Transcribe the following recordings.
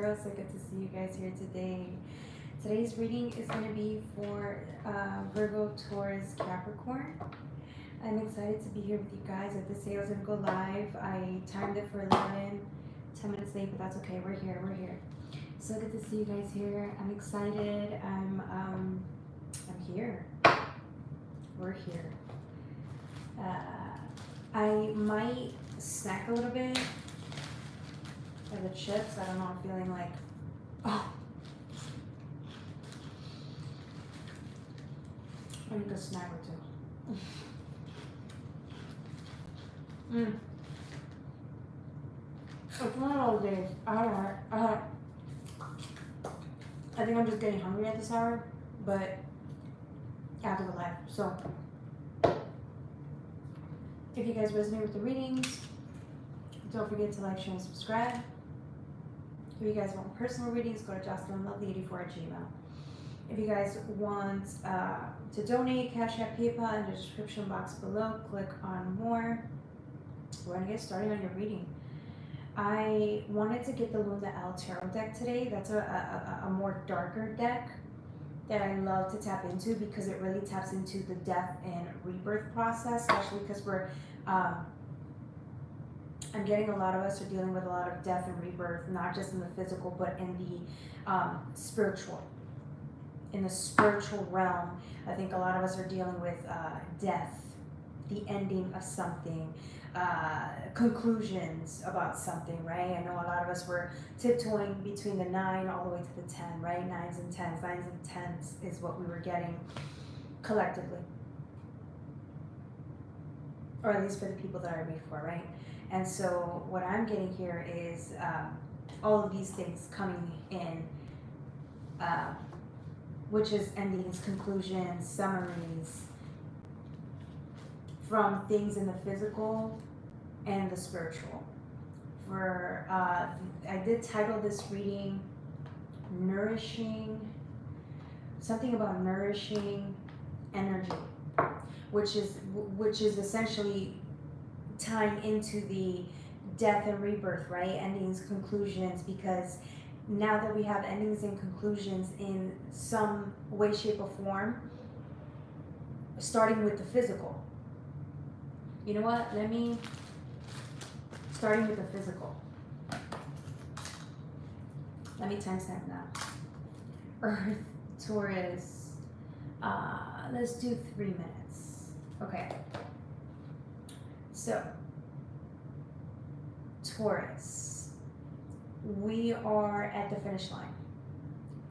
Virgo, so good to see you guys here today. Today's reading is going to be for Virgo, Taurus, Capricorn. I'm excited to be here with you guys. I did say I was going to go live. I timed it for 11, 10 minutes late, but that's okay. We're here. So good to see you guys here. I'm excited. I'm here. We're here. I might snack a little bit of the chips. I don't know, I'm feeling like, oh, I need a snack or two. It's one of those days. I think I'm just getting hungry at this hour, but after the live. So, if you guys resonate with the readings, don't forget to like, share, and subscribe. If you guys want personal readings, go to jocelynlovely84@gmail. If you guys want to donate, Cash App, PayPal in the description box below. Click on more. We're gonna get started on your reading. I wanted to get the Luna L Tarot deck today. That's a more darker deck that I love to tap into because it really taps into the death and rebirth process, especially because we're I'm getting a lot of us are dealing with a lot of death and rebirth, not just in the physical, but in the spiritual. In the spiritual realm, I think a lot of us are dealing with death, the ending of something, conclusions about something, right? I know a lot of us were tiptoeing between the 9 all the way to the 10, right? 9s and 10s. 9s and 10s is what we were getting collectively. Or at least for the people that I read for, right? And so what I'm getting here is all of these things coming in, which is endings, conclusions, summaries, from things in the physical and the spiritual. For I did title this reading Nourishing, something about nourishing energy, which is essentially tying into the death and rebirth, right? Endings, conclusions, because now that we have endings and conclusions in some way, shape, or form, starting with the physical. You know what? Starting with the physical. Let me timestamp now. Earth, Taurus, let's do 3 minutes. Okay. So, Taurus, we are at the finish line.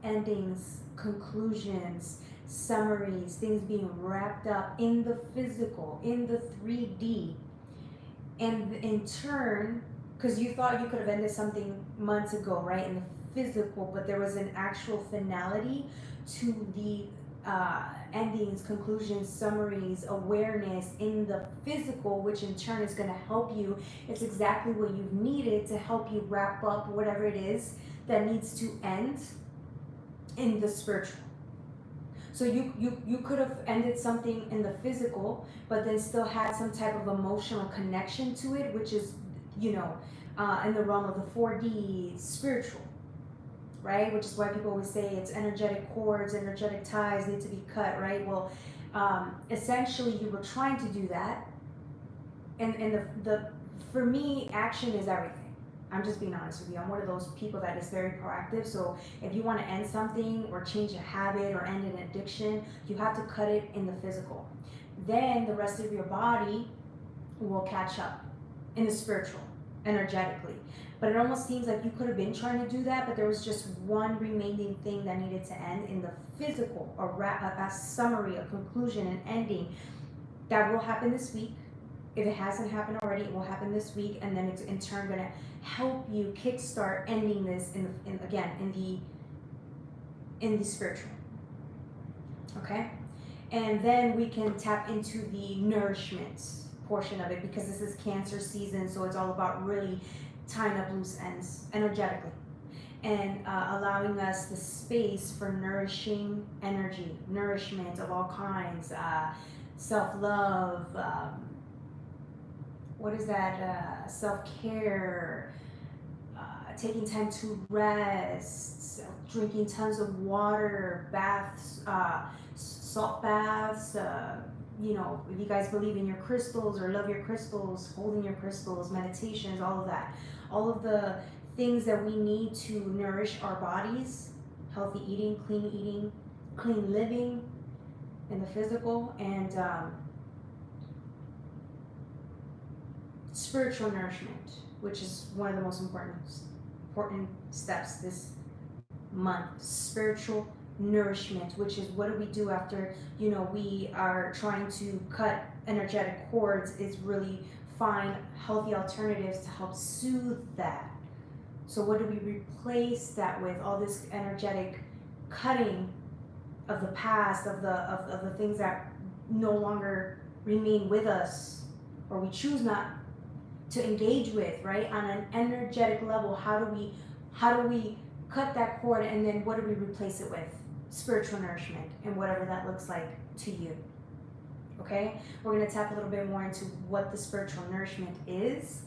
Endings, conclusions, summaries, things being wrapped up in the physical, in the 3D. And in turn, because you thought you could have ended something months ago, right, in the physical, but there was an actual finality to the endings, conclusions, summaries, awareness in the physical, which in turn is going to help you. It's exactly what you've needed to help you wrap up whatever it is that needs to end in the spiritual. So you could have ended something in the physical, but then still had some type of emotional connection to it, which is, in the realm of the 4D spiritual. Right? Which is why people always say it's energetic cords, energetic ties need to be cut, right? Well, essentially you were trying to do that. And for me, action is everything. I'm just being honest with you. I'm one of those people that is very proactive. So if you want to end something or change a habit or end an addiction, you have to cut it in the physical. Then the rest of your body will catch up in the spiritual, energetically. But it almost seems like you could have been trying to do that, but there was just one remaining thing that needed to end in the physical, a summary, a conclusion, an ending. That will happen this week. If it hasn't happened already, it will happen this week, and then it's in turn going to help you kickstart ending this in the spiritual. Okay? And then we can tap into the nourishment portion of it, because this is Cancer season, so it's all about really tying up loose ends energetically and allowing us the space for nourishing energy, nourishment of all kinds, self-love, what is that, self-care, taking time to rest, drinking tons of water, baths, salt baths, you know, if you guys believe in your crystals or love your crystals, holding your crystals, meditations, all of that. All of the things that we need to nourish our bodies, healthy eating, clean living in the physical, and spiritual nourishment, which is one of the most important steps this month. Spiritual nourishment, which is what do we do after, you know, we are trying to cut energetic cords, is really find healthy alternatives to help soothe that. So what do we replace that with? All this energetic cutting of the past, of the things that no longer remain with us, or we choose not to engage with, right? On an energetic level, how do we cut that cord, and then what do we replace it with? Spiritual nourishment, and whatever that looks like to you. Okay, we're going to tap a little bit more into what the spiritual nourishment is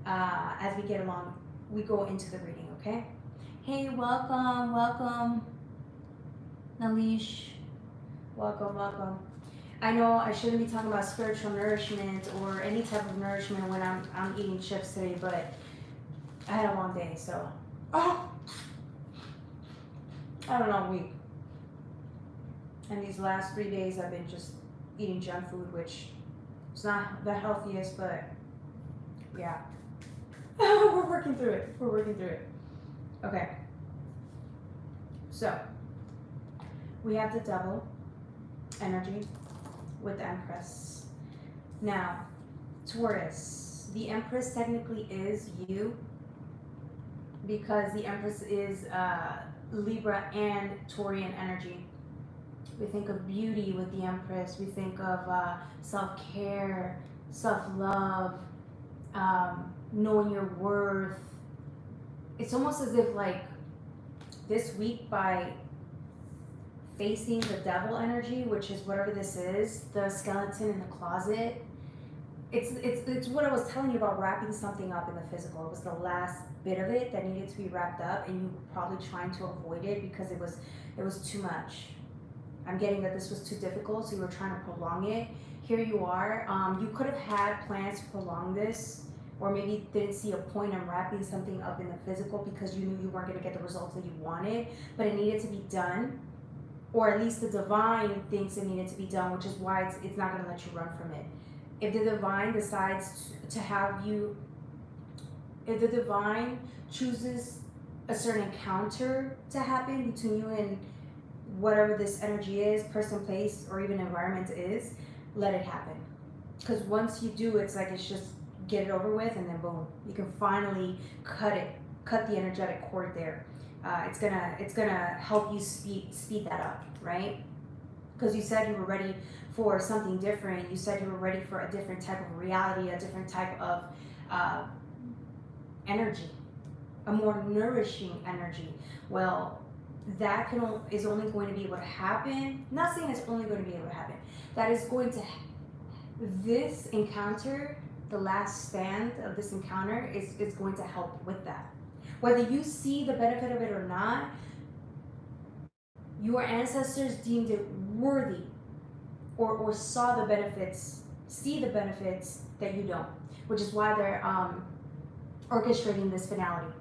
as we get along. We go into the reading. Okay. Hey, welcome, Nalish. Welcome. I know I shouldn't be talking about spiritual nourishment or any type of nourishment when I'm eating chips today, but I had a long day, so I don't know, week. And these last 3 days I've been just eating junk food, which is not the healthiest, but yeah. We're working through it. Okay. So we have the Devil energy with the Empress. Now, Taurus, the Empress technically is you, because the Empress is Libra and Taurian energy. We think of beauty with the Empress. We think of self-care, self-love, knowing your worth. It's almost as if, like, this week, by facing the Devil energy, which is whatever this is, the skeleton in the closet, it's what I was telling you about wrapping something up in the physical. It was the last bit of it that needed to be wrapped up, and you were probably trying to avoid it because it was too much. I'm getting that this was too difficult, so you were trying to prolong it. Here you are. You could have had plans to prolong this, or maybe didn't see a point in wrapping something up in the physical because you knew you weren't going to get the results that you wanted, but it needed to be done, or at least the divine thinks it needed to be done, which is why it's not going to let you run from it. If the divine decides to have you, if the divine chooses a certain encounter to happen between you and whatever this energy is, person, place, or even environment is, let it happen. Because once you do, it's like it's just get it over with, and then boom, you can finally cut the energetic cord there. It's gonna help you speed that up, right? Because you said you were ready for something different. You said you were ready for a different type of reality, a different type of energy, a more nourishing energy. Well, that is only going to be able to happen. Not saying it's only going to be able to happen. That is going to, this encounter, the last stand of this encounter is going to help with that. Whether you see the benefit of it or not, your ancestors deemed it worthy, or saw the benefits, see the benefits that you don't, which is why they're orchestrating this finality,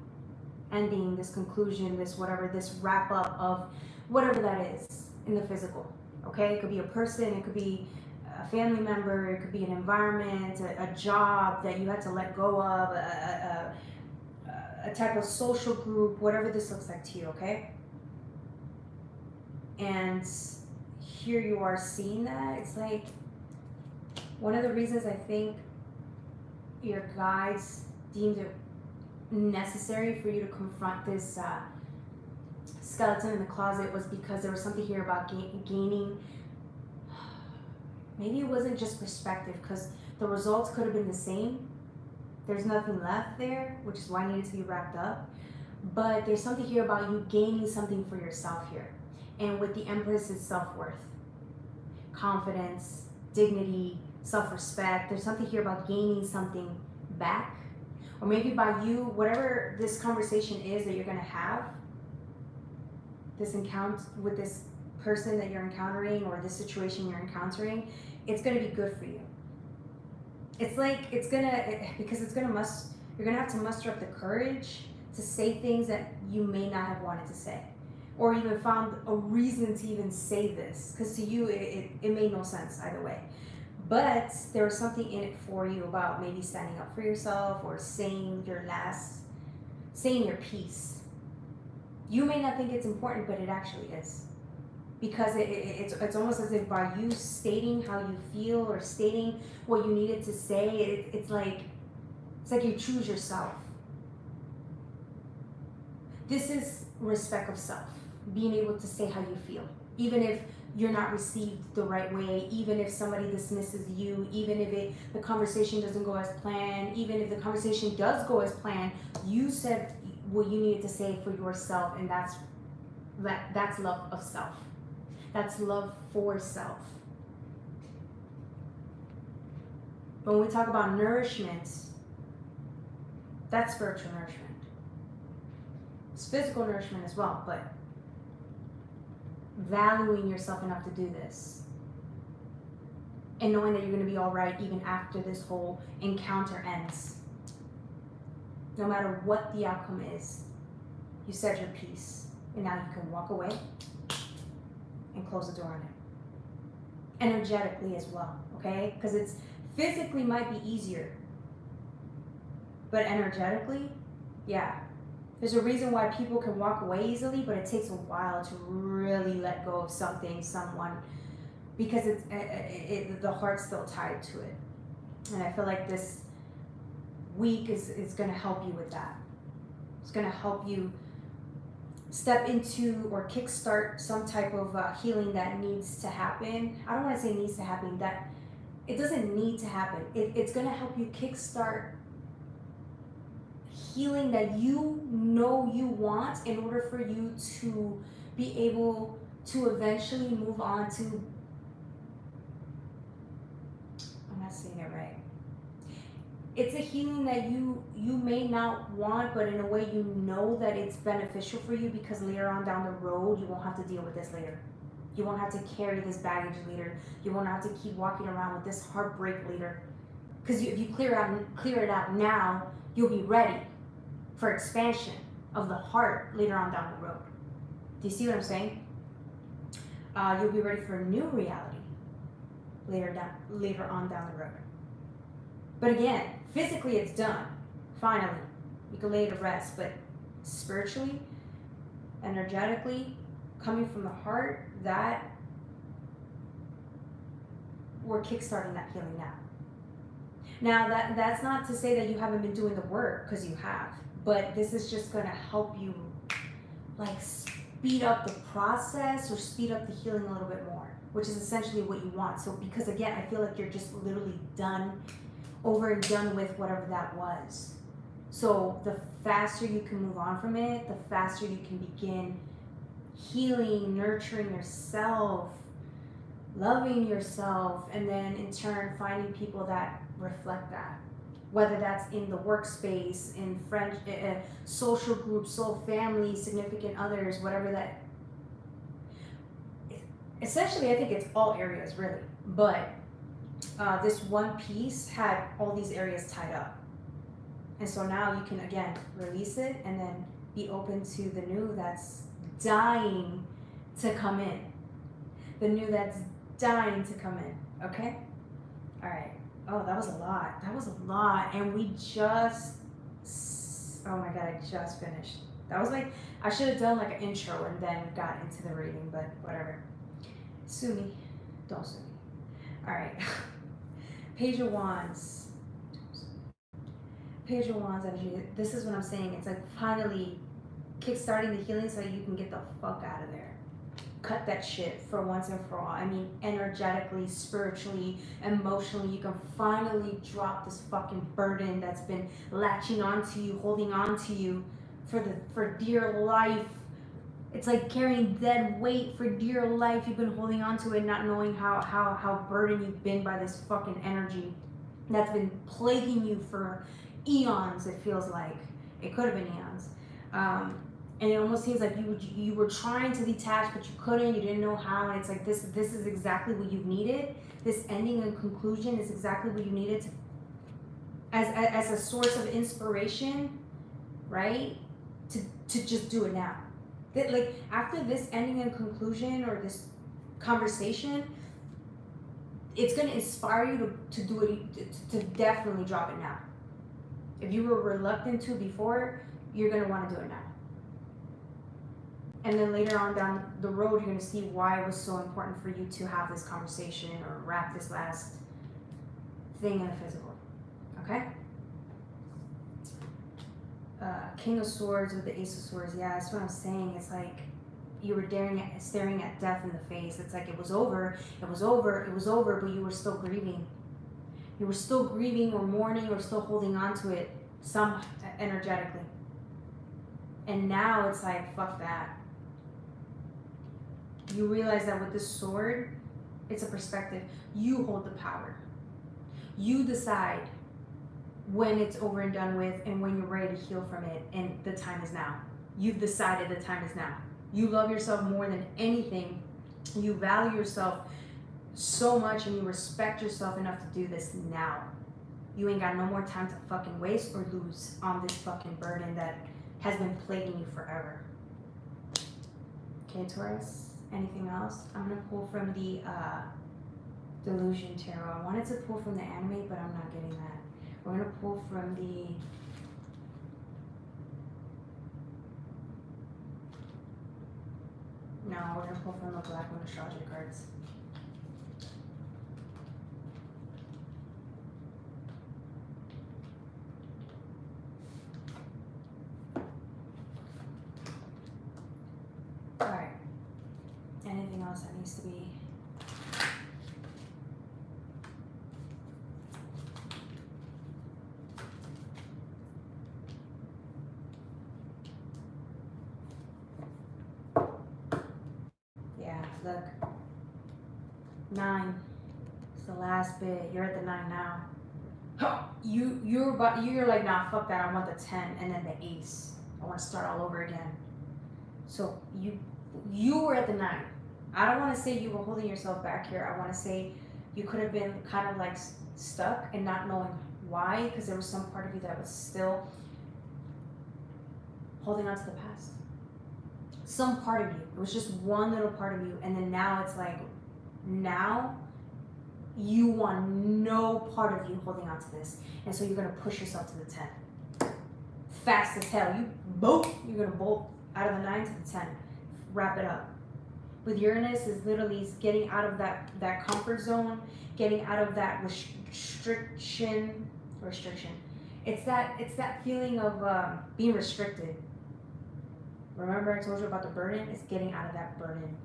ending, this conclusion, this whatever, this wrap up of whatever that is in the physical. Okay, it could be a person, it could be a family member, it could be an environment, a job that you had to let go of, a type of social group, whatever this looks like to you. Okay, and here you are seeing that. It's like one of the reasons I think your guides deemed it necessary for you to confront this skeleton in the closet was because there was something here about gaining. Maybe it wasn't just perspective, because the results could have been the same. There's nothing left there, which is why it needed to be wrapped up. But there's something here about you gaining something for yourself here. And with the Empress, it's self-worth, confidence, dignity, self-respect. There's something here about gaining something back, Or maybe by you, whatever this conversation is that you're going to have, this encounter with this person that you're encountering or this situation you're encountering, it's going to be good for you. It's like because you're going to have to muster up the courage to say things that you may not have wanted to say, or even found a reason to even say this, because to you it made no sense either way. But there was something in it for you about maybe standing up for yourself or saying your piece. You may not think it's important, but it actually is. Because it's almost as if by you stating how you feel or stating what you needed to say, it's like you choose yourself. This is respect of self, being able to say how you feel, even if you're not received the right way, even if somebody dismisses you, even if the conversation doesn't go as planned, even if the conversation does go as planned, you said what you needed to say for yourself, and that's love of self. That's love for self. But when we talk about nourishment, that's spiritual nourishment. It's physical nourishment as well, but valuing yourself enough to do this and knowing that you're going to be all right even after this whole encounter ends. No matter what the outcome is, you said your piece, and now you can walk away and close the door on it. Energetically as well, okay? Because it's physically might be easier, but energetically, yeah. There's a reason why people can walk away easily, but it takes a while to really let go of something, someone, because the heart's still tied to it. And I feel like this week is going to help you with that. It's going to help you step into or kickstart some type of healing that needs to happen. I don't want to say needs to happen, that it doesn't need to happen. It's going to help you kickstart healing that you know you want in order for you to be able to eventually move on to, I'm not saying it right. It's a healing that you may not want, but in a way you know that it's beneficial for you, because later on down the road you won't have to deal with this later. You won't have to carry this baggage later. You won't have to keep walking around with this heartbreak later. Because if you clear it out now, you'll be ready for expansion of the heart later on down the road. Do you see what I'm saying? You'll be ready for a new reality later on down the road. But again, physically it's done. Finally, you can lay it to rest. But spiritually, energetically, coming from the heart, that we're kickstarting that healing now. Now that's not to say that you haven't been doing the work, because you have. But this is just going to help you like speed up the process or speed up the healing a little bit more, which is essentially what you want. So because again, I feel like you're just literally over and done with whatever that was. So the faster you can move on from it, the faster you can begin healing, nurturing yourself, loving yourself, and then in turn finding people that reflect that. Whether that's in the workspace, in friend, social groups, soul family, significant others, whatever that. Essentially, I think it's all areas really. But this one piece had all these areas tied up. And so now you can, again, release it and then be open to the new that's dying to come in. The new that's dying to come in, okay? All right. Oh, that was a lot. That was a lot. And we just, oh my God, I just finished. That was like, I should have done like an intro and then got into the reading, but whatever. Sue me. Don't sue me. All right. Page of Wands. Page of Wands energy. This is what I'm saying. It's like finally kickstarting the healing so you can get the fuck out of there. Cut that shit for once and for all. I mean, energetically, spiritually, emotionally, you can finally drop this fucking burden that's been latching onto you, holding onto you for dear life. It's like carrying dead weight for dear life. You've been holding onto it, not knowing how burdened you've been by this fucking energy that's been plaguing you for eons. It feels like it could have been eons. And it almost seems like you were trying to detach, but you couldn't. You didn't know how. And it's like this is exactly what you needed. This ending and conclusion is exactly what you needed to, as a source of inspiration, right? To just do it now. That, like, after this ending and conclusion or this conversation, it's gonna inspire you to do it, to definitely drop it now. If you were reluctant to before, you're gonna want to do it now. And then later on down the road, you're gonna see why it was so important for you to have this conversation or wrap this last thing in the physical. Okay? King of Swords with the Ace of Swords. Yeah, that's what I'm saying. It's like you were staring at death in the face. It's like it was over, but you were still grieving. You were still grieving or mourning or still holding on to it some energetically. And now it's like, fuck that. You realize that with this sword, it's a perspective. You hold the power. You decide when it's over and done with and when you're ready to heal from it, and the time is now. You've decided the time is now. You love yourself more than anything. You value yourself so much and you respect yourself enough to do this now. You ain't got no more time to fucking waste or lose on this fucking burden that has been plaguing you forever. Okay, Taurus, anything else? I'm gonna pull from the Delusion Tarot. I wanted to pull from the anime, but I'm not getting that. We're gonna pull from the we're gonna pull from the Black Moon Astrology cards. Alright. Anything else that needs to be look. 9. It's the last bit. You're at the 9 now. You're like, nah, fuck that. I want the 10 and then the ace. I want to start all over again. So you were at the 9. I don't want to say you were holding yourself back here. I want to say you could have been kind of like stuck and not knowing why, because there was some part of you that was still holding on to the past. Some part of you. It was just one little part of you. And then now it's like, now you want no part of you holding on to this. And so you're going to push yourself to the 10. Fast as hell. You're going to bolt out of the 9 to the 10. Wrap it up. With Uranus is literally getting out of that comfort zone, getting out of that restriction. It's that feeling of being restricted. Remember I told you about the burden? It's getting out of that burden.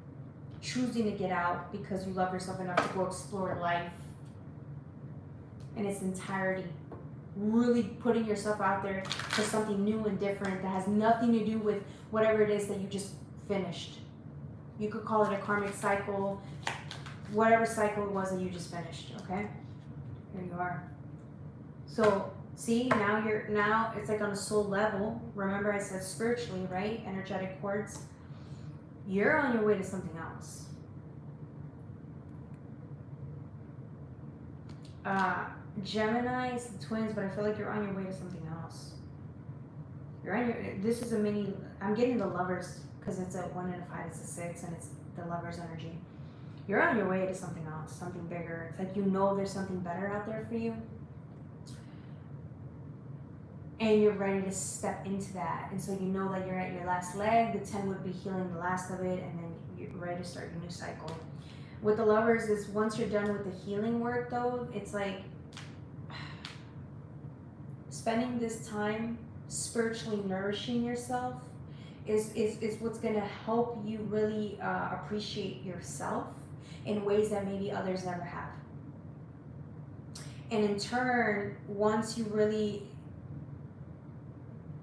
Choosing to get out because you love yourself enough to go explore life in its entirety. Really putting yourself out there for something new and different that has nothing to do with whatever it is that you just finished. You could call it a karmic cycle, whatever cycle it was that you just finished, okay? Here you are. So, see, now it's like on a soul level. Remember I said spiritually, right? Energetic cords. You're on your way to something else. Gemini is the twins, but I feel like you're on your way to something else. This is a mini, I'm getting the Lovers, because it's a 1 and a 5, it's a 6, and it's the Lovers energy. You're on your way to something else, something bigger. It's like you know there's something better out there for you. And you're ready to step into that. And so you know that you're at your last leg. The 10 would be healing the last of it, and then you're ready to start your new cycle. With the Lovers is once you're done with the healing work though, it's like spending this time spiritually nourishing yourself is what's gonna help you really appreciate yourself in ways that maybe others never have. And in turn, once you really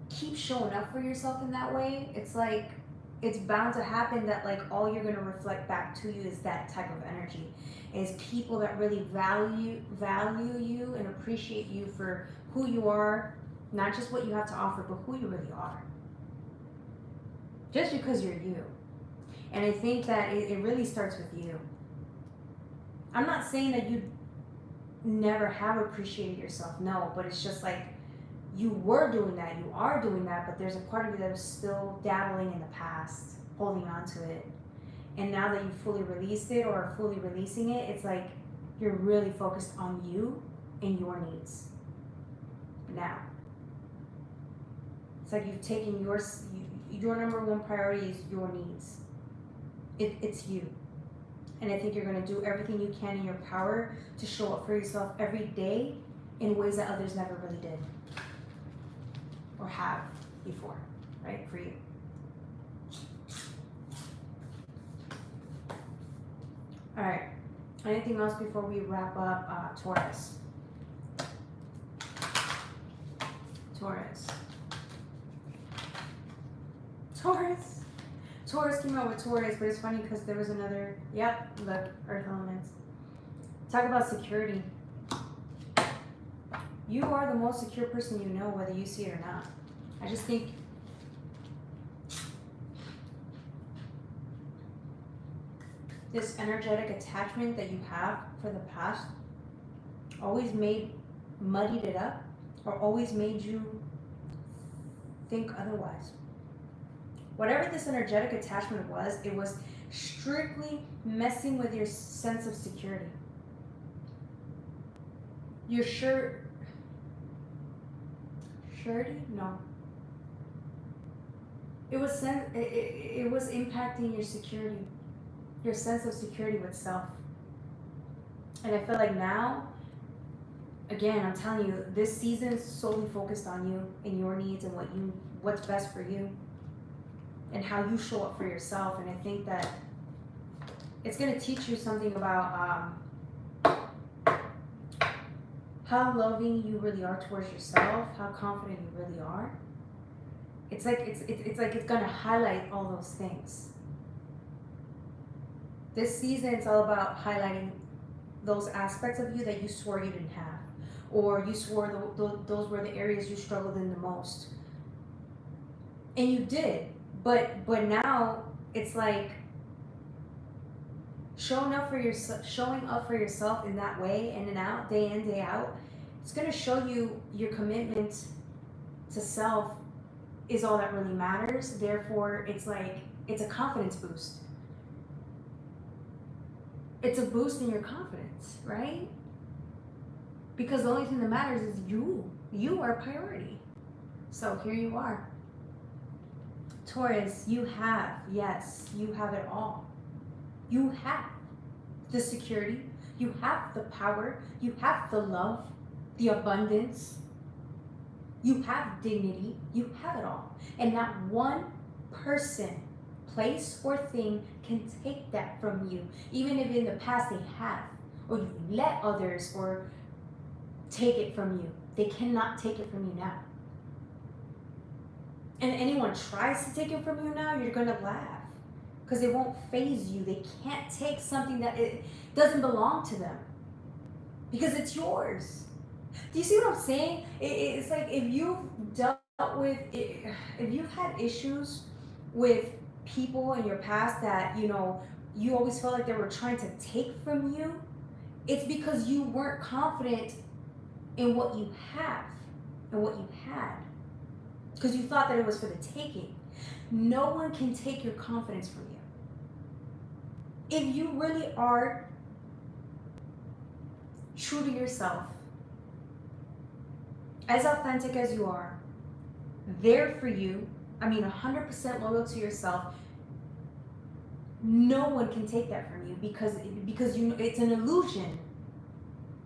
keep showing up for yourself in that way, it's like it's bound to happen that like all you're going to reflect back to you is that type of energy, is people that really value you and appreciate you for who you are Not just what you have to offer, but who you really are. Just because you're you. And I think that it really starts with you. I'm not saying that you never have appreciated yourself. No, but it's just like you were doing that, you are doing that, but there's a part of you that is still dabbling in the past, holding on to it. And now that you fully released it or are fully releasing it, it's like you're really focused on you and your needs. Now. It's like you've taken your number one priority is your needs. It's you. And I think you're going to do everything you can in your power to show up for yourself every day in ways that others never really did or have before, right? For you. All right. Anything else before we wrap up? Taurus. Taurus. Taurus. Taurus came out with Taurus, but it's funny because there was another, yep, look, earth elements. Talk about security. You are the most secure person you know, whether you see it or not. I just think this energetic attachment that you have for the past always muddied it up or always made you think otherwise. Whatever this energetic attachment was, it was strictly messing with your sense of security. Your surety? No. It was impacting your security, your sense of security with self. And I feel like now, again, I'm telling you, this season is solely focused on you and your needs and what's best for you and how you show up for yourself. And I think that it's going to teach you something about how loving you really are towards yourself, how confident you really are. It's like it's going to highlight all those things. This season, it's all about highlighting those aspects of you that you swore you didn't have, or you swore those were the areas you struggled in the most, and you did. But now it's like showing up for yourself in that way, in and out, day in, day out. It's going to show you your commitment to self is all that really matters. Therefore, it's like it's a confidence boost. It's a boost in your confidence, right? Because the only thing that matters is you. You are priority. So here you are. Taurus, you have it all. You have the security, you have the power, you have the love, the abundance, you have dignity, you have it all. And not one person, place, or thing can take that from you. Even if in the past they have, or you let others or take it from you. They cannot take it from you now. And anyone tries to take it from you now, you're gonna laugh. Because it won't faze you. They can't take something that it doesn't belong to them. Because it's yours. Do you see what I'm saying? It's like if you've dealt with, if you've had issues with people in your past that, you always felt like they were trying to take from you, it's because you weren't confident in what you have and what you had. Because you thought that it was for the taking. No one can take your confidence from you. If you really are true to yourself, as authentic as you are, there for you, 100% loyal to yourself, no one can take that from you because it's an illusion.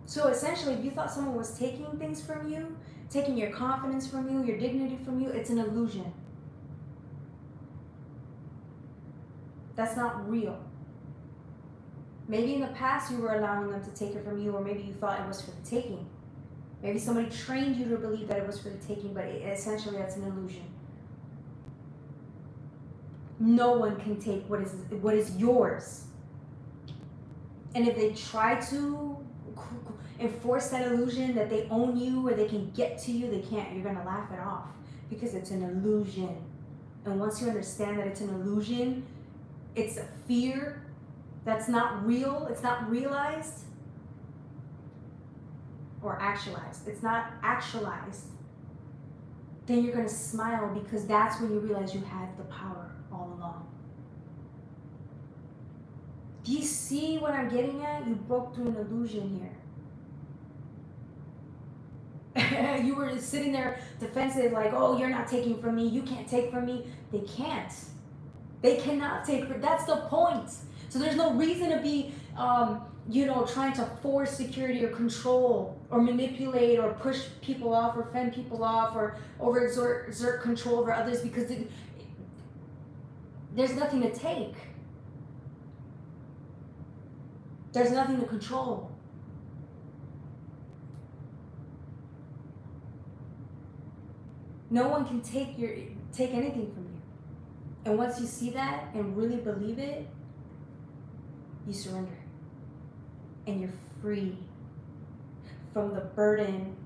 So essentially, if you thought someone was taking things from you, taking your confidence from you, your dignity from you, it's an illusion. That's not real. Maybe in the past you were allowing them to take it from you, or maybe you thought it was for the taking. Maybe somebody trained you to believe that it was for the taking, but essentially that's an illusion. No one can take what is yours. And if they try to, enforce that illusion that they own you or they can get to you, they can't. You're going to laugh it off because it's an illusion. And once you understand that it's an illusion, it's a fear that's not real, it's not realized or actualized. It's not actualized. Then you're going to smile because that's when you realize you had the power all along. Do you see what I'm getting at? You broke through an illusion here. You were sitting there defensive, like, oh, you're not taking from me. You can't take from me. They can't. They cannot take from. That's the point. So there's no reason to be, trying to force security or control or manipulate or push people off or fend people off or exert control over others because there's nothing to take. There's nothing to control. No one can take anything from you. And once you see that and really believe it, you surrender. And you're free from the burden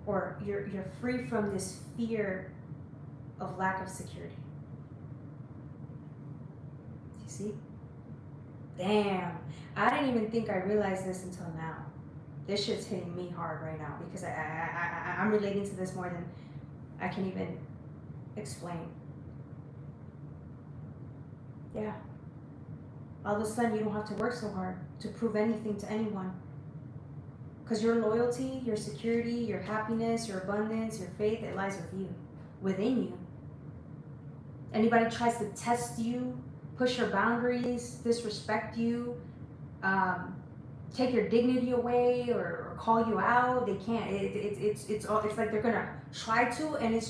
or you're free from this fear of lack of security. You see? Damn. I didn't even think I realized this until now. This shit's hitting me hard right now because I'm relating to this more than I can even explain. Yeah. All of a sudden you don't have to work so hard to prove anything to anyone. Because your loyalty, your security, your happiness, your abundance, your faith, it lies with you, within you. Anybody tries to test you, push your boundaries, disrespect you, take your dignity away or call you out, they can't. It's like they're gonna try to, and it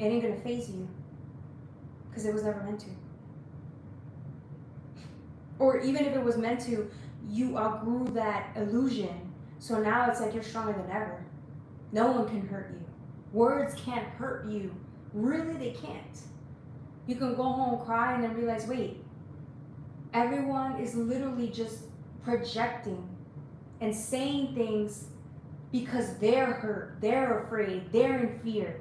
ain't gonna faze you because it was never meant to. Or even if it was meant to, you outgrew that illusion. So now it's like you're stronger than ever. No one can hurt you. Words can't hurt you. Really, they can't. You can go home, cry, and then realize, wait, everyone is literally just projecting and saying things because they're hurt, they're afraid, they're in fear.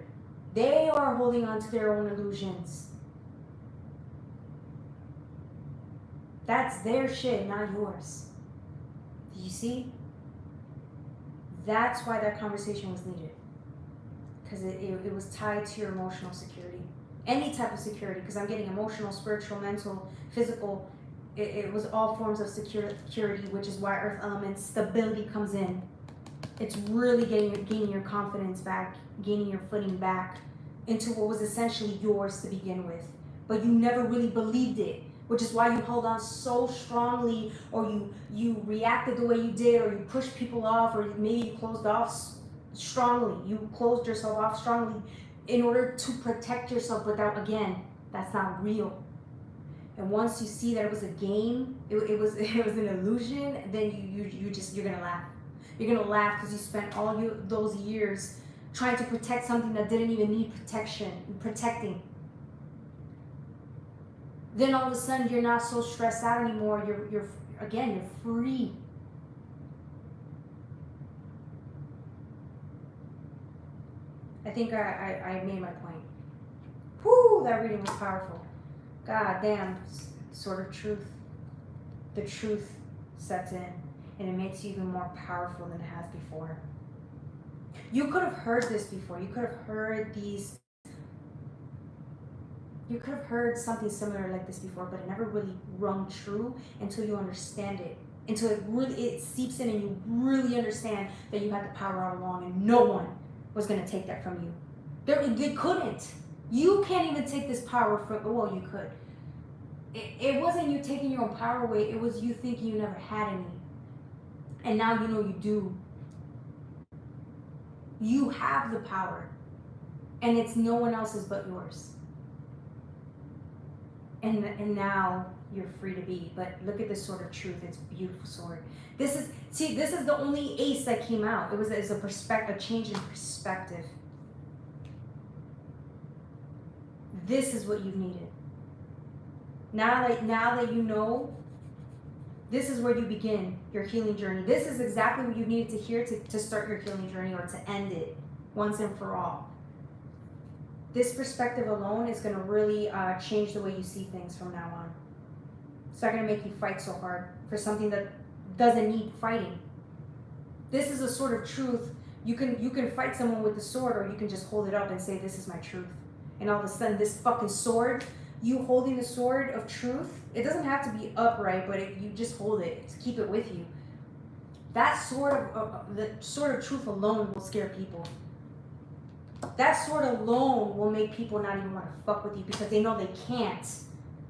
They are holding on to their own illusions. That's their shit, not yours. Do you see? That's why that conversation was needed. Because it was tied to your emotional security. Any type of security, because I'm getting emotional, spiritual, mental, physical. It was all forms of security, which is why earth element stability comes in. It's really gaining your confidence back, gaining your footing back into what was essentially yours to begin with. But you never really believed it, which is why you held on so strongly, or you reacted the way you did, or you pushed people off, or maybe you closed off strongly. You closed yourself off strongly in order to protect yourself, but that, again, that's not real. And once you see that it was a game, it was an illusion, then you're gonna laugh. You're gonna laugh because you spent all those years trying to protect something that didn't even need protecting. Then all of a sudden you're not so stressed out anymore. You're free. I think I made my point. Whoo, that reading was powerful. God damn, sort of truth. The truth sets in, and it makes you even more powerful than it has before. You could have heard this before. You could have heard these. You could have heard something similar like this before, but it never really rung true until you understand it. Until it seeps in and you really understand that you had the power all along, and no one was going to take that from you. They couldn't. You can't even take this power from, well, you could. It wasn't you taking your own power away, it was you thinking you never had any. And now you know you do. You have the power. And it's no one else's but yours. And now you're free to be. But look at this sword of truth. It's a beautiful sword. This is the only ace that came out. It was a change in perspective. This is what you've needed. Now that you know, this is where you begin your healing journey. This is exactly what you needed to hear to start your healing journey or to end it once and for all. This perspective alone is going to really change the way you see things from now on. It's not going to make you fight so hard for something that doesn't need fighting. This is a sword of truth. You can fight someone with the sword, or you can just hold it up and say, this is my truth. And all of a sudden, this fucking sword, you holding the sword of truth, it doesn't have to be upright, but you just hold it to keep it with you. That sword the sword of truth alone will scare people. That sword alone will make people not even want to fuck with you because they know they can't.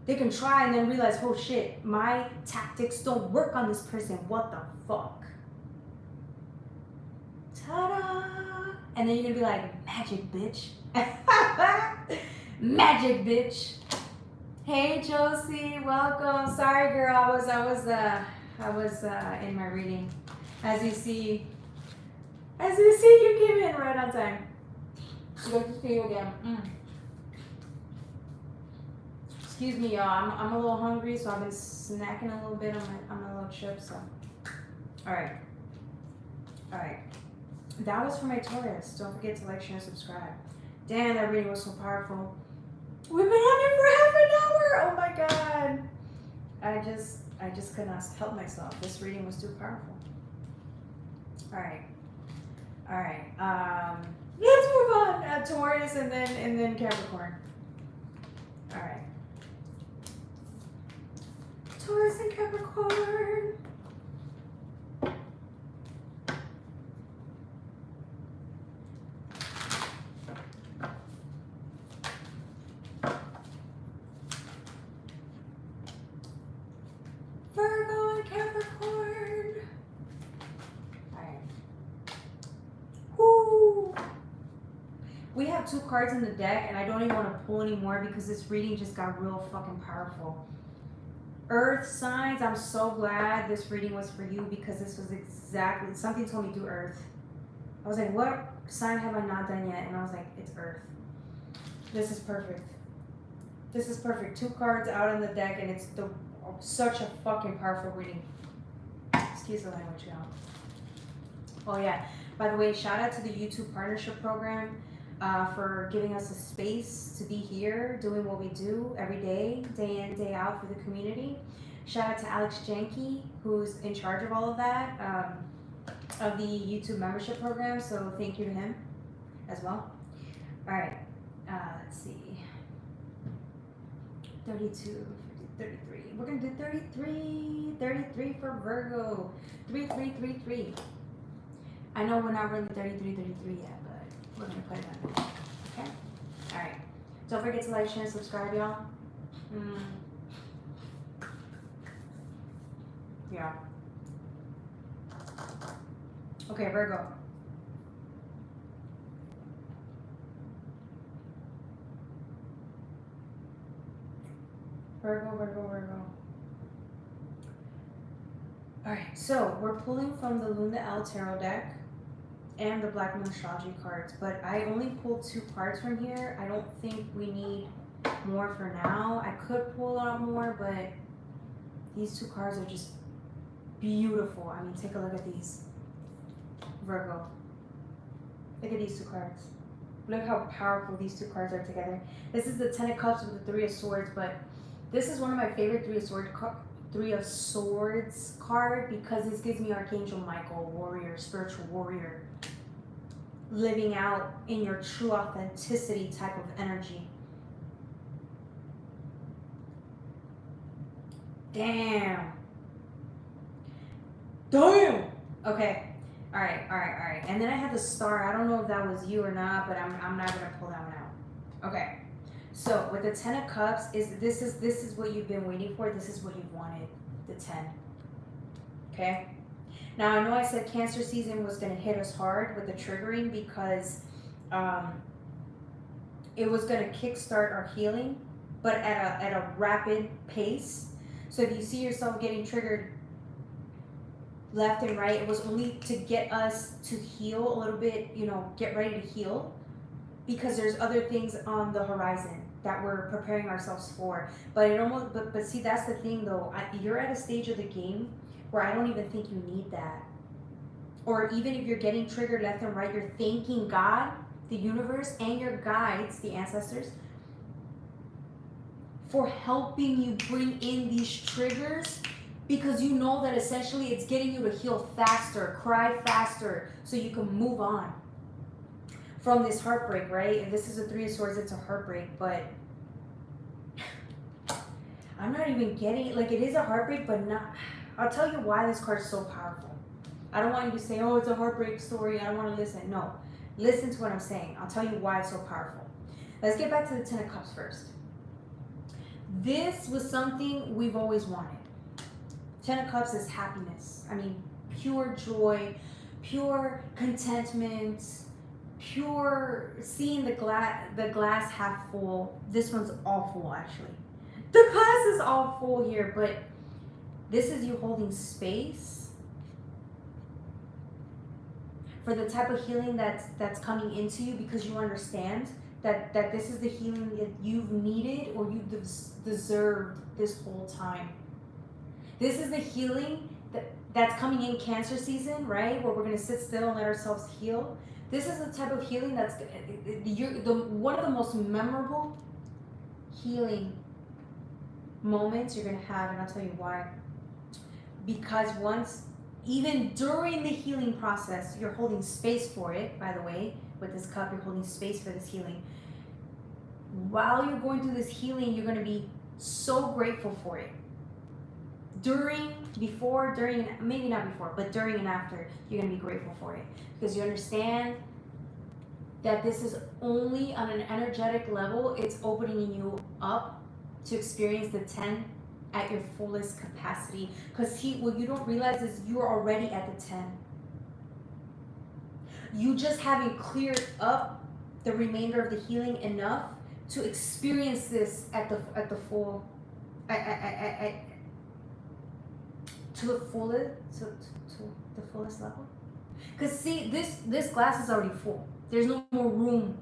They can try and then realize, oh shit, my tactics don't work on this person. What the fuck? Ta-da! And then you're gonna be like, magic, bitch. Magic, bitch. Hey, Josie, welcome. Sorry, girl, I was in my reading. As you see, you came in right on time. Good to see you again. Excuse me, y'all. I'm a little hungry, so I've been snacking a little bit on my little chips. So, all right. That was for my Taurus. Don't forget to like, share, and subscribe. Damn, that reading was so powerful. We've been on it for half an hour. Oh my god. I just could not help myself. This reading was too powerful. All right. Let's move on. Taurus and then Capricorn. All right. Taurus and Capricorn. Virgo and Capricorn. All right. Woo. We have 2 cards in the deck, and I don't even want to pull anymore because this reading just got real fucking powerful. Earth signs, I'm so glad this reading was for you because this was exactly, something told me do Earth. I was like, what sign have I not done yet? And I was like, it's Earth. This is perfect. 2 cards out in the deck, and it's such a fucking powerful reading. Excuse the language, y'all. Oh yeah, by the way, shout out to the YouTube partnership program for giving us a space to be here doing what we do every day, day in, day out for the community. Shout out to Alex Janke, who's in charge of all of that, of the YouTube membership program, so thank you to him as well. All right, let's see. 32, 33. We're gonna do 33 for Virgo. 3333. I know we're not really 33 yet, but we're gonna put it on there. Okay? Alright. Don't forget to like, share, and subscribe, y'all. Yeah. Okay, Virgo. Virgo. Alright, so we're pulling from the Luna L Tarot deck and the Black Moon Astrology cards, but I only pulled 2 cards from here. I don't think we need more for now. I could pull out more, but these 2 cards are just beautiful. I mean, take a look at these. Virgo. Look at these 2 cards. Look how powerful these 2 cards are together. This is the 10 of Cups with the 3 of Swords, but this is one of my favorite 3 of Swords card because this gives me Archangel Michael, warrior, spiritual warrior, living out in your true authenticity type of energy. Damn. Okay. All right. And then I had the Star. I don't know if that was you or not, but I'm not gonna pull that one out. Okay. So with the 10 of Cups, this is what you've been waiting for. This is what you've wanted, the 10. Okay? Now I know I said Cancer season was going to hit us hard with the triggering because it was going to kickstart our healing, but at a rapid pace. So if you see yourself getting triggered left and right, it was only to get us to heal a little bit, get ready to heal, because there's other things on the horizon. that we're preparing ourselves for. But it almost, but see, that's the thing though. You're at a stage of the game where I don't even think you need that. Or even if you're getting triggered left and right, you're thanking God, the universe, and your guides, the ancestors, for helping you bring in these triggers, because you know that essentially it's getting you to heal faster, cry faster, so you can move on from this heartbreak, right? And this is a Three of Swords, it's a heartbreak, but I'm not even getting it. Like, it is a heartbreak, but not. I'll tell you why this card is so powerful. I don't want you to say, oh, it's a heartbreak story, I don't want to listen. No, listen to what I'm saying. I'll tell you why it's so powerful. Let's get back to the Ten of Cups first. This was something we've always wanted. Ten of Cups is happiness. I mean, pure joy, pure contentment, pure seeing the glass half full. This one's all full, actually. The glass is all full here, but this is you holding space for the type of healing that's coming into you, because you understand that this is the healing that you've needed or you've deserved this whole time. This is the healing that's coming in Cancer season, right? Where we're going to sit still and let ourselves heal. This is the type of healing that's one of the most memorable healing moments you're going to have, and I'll tell you why. Because even during the healing process, you're holding space for it, by the way. With this cup, you're holding space for this healing. While you're going through this healing, you're going to be so grateful for it. Maybe not before, but during and after, you're going to be grateful for it. Because you understand that this is only on an energetic level, it's opening you up to experience the 10 at your fullest capacity. Because what you don't realize is you're already at the 10. You just haven't cleared up the remainder of the healing enough to experience this at the full, to the fullest level. Because see, this glass is already full. There's no more room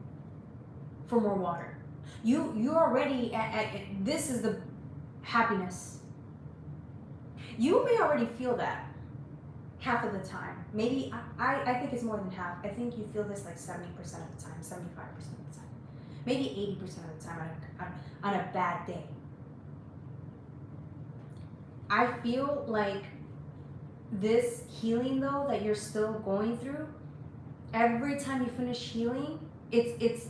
for more water. You're already this is the happiness. You may already feel that half of the time. Maybe I think it's more than half. I think you feel this like 70% of the time, 75% of the time, maybe 80% of the time on a bad day. I feel like this healing though that you're still going through, every time you finish healing, it's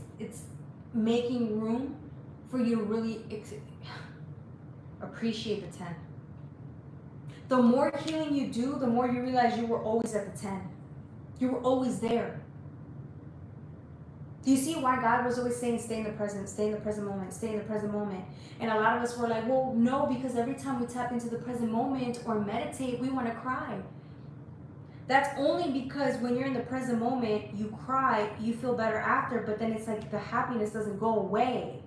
making room for you to really appreciate the 10. The more healing you do, the more you realize you were always at the 10. You were always there. Do you see why God was always saying, stay in the present moment, stay in the present moment? And a lot of us were like, well, no, because every time we tap into the present moment or meditate, we want to cry. That's only because when you're in the present moment, you cry, you feel better after, but then it's like the happiness doesn't go away.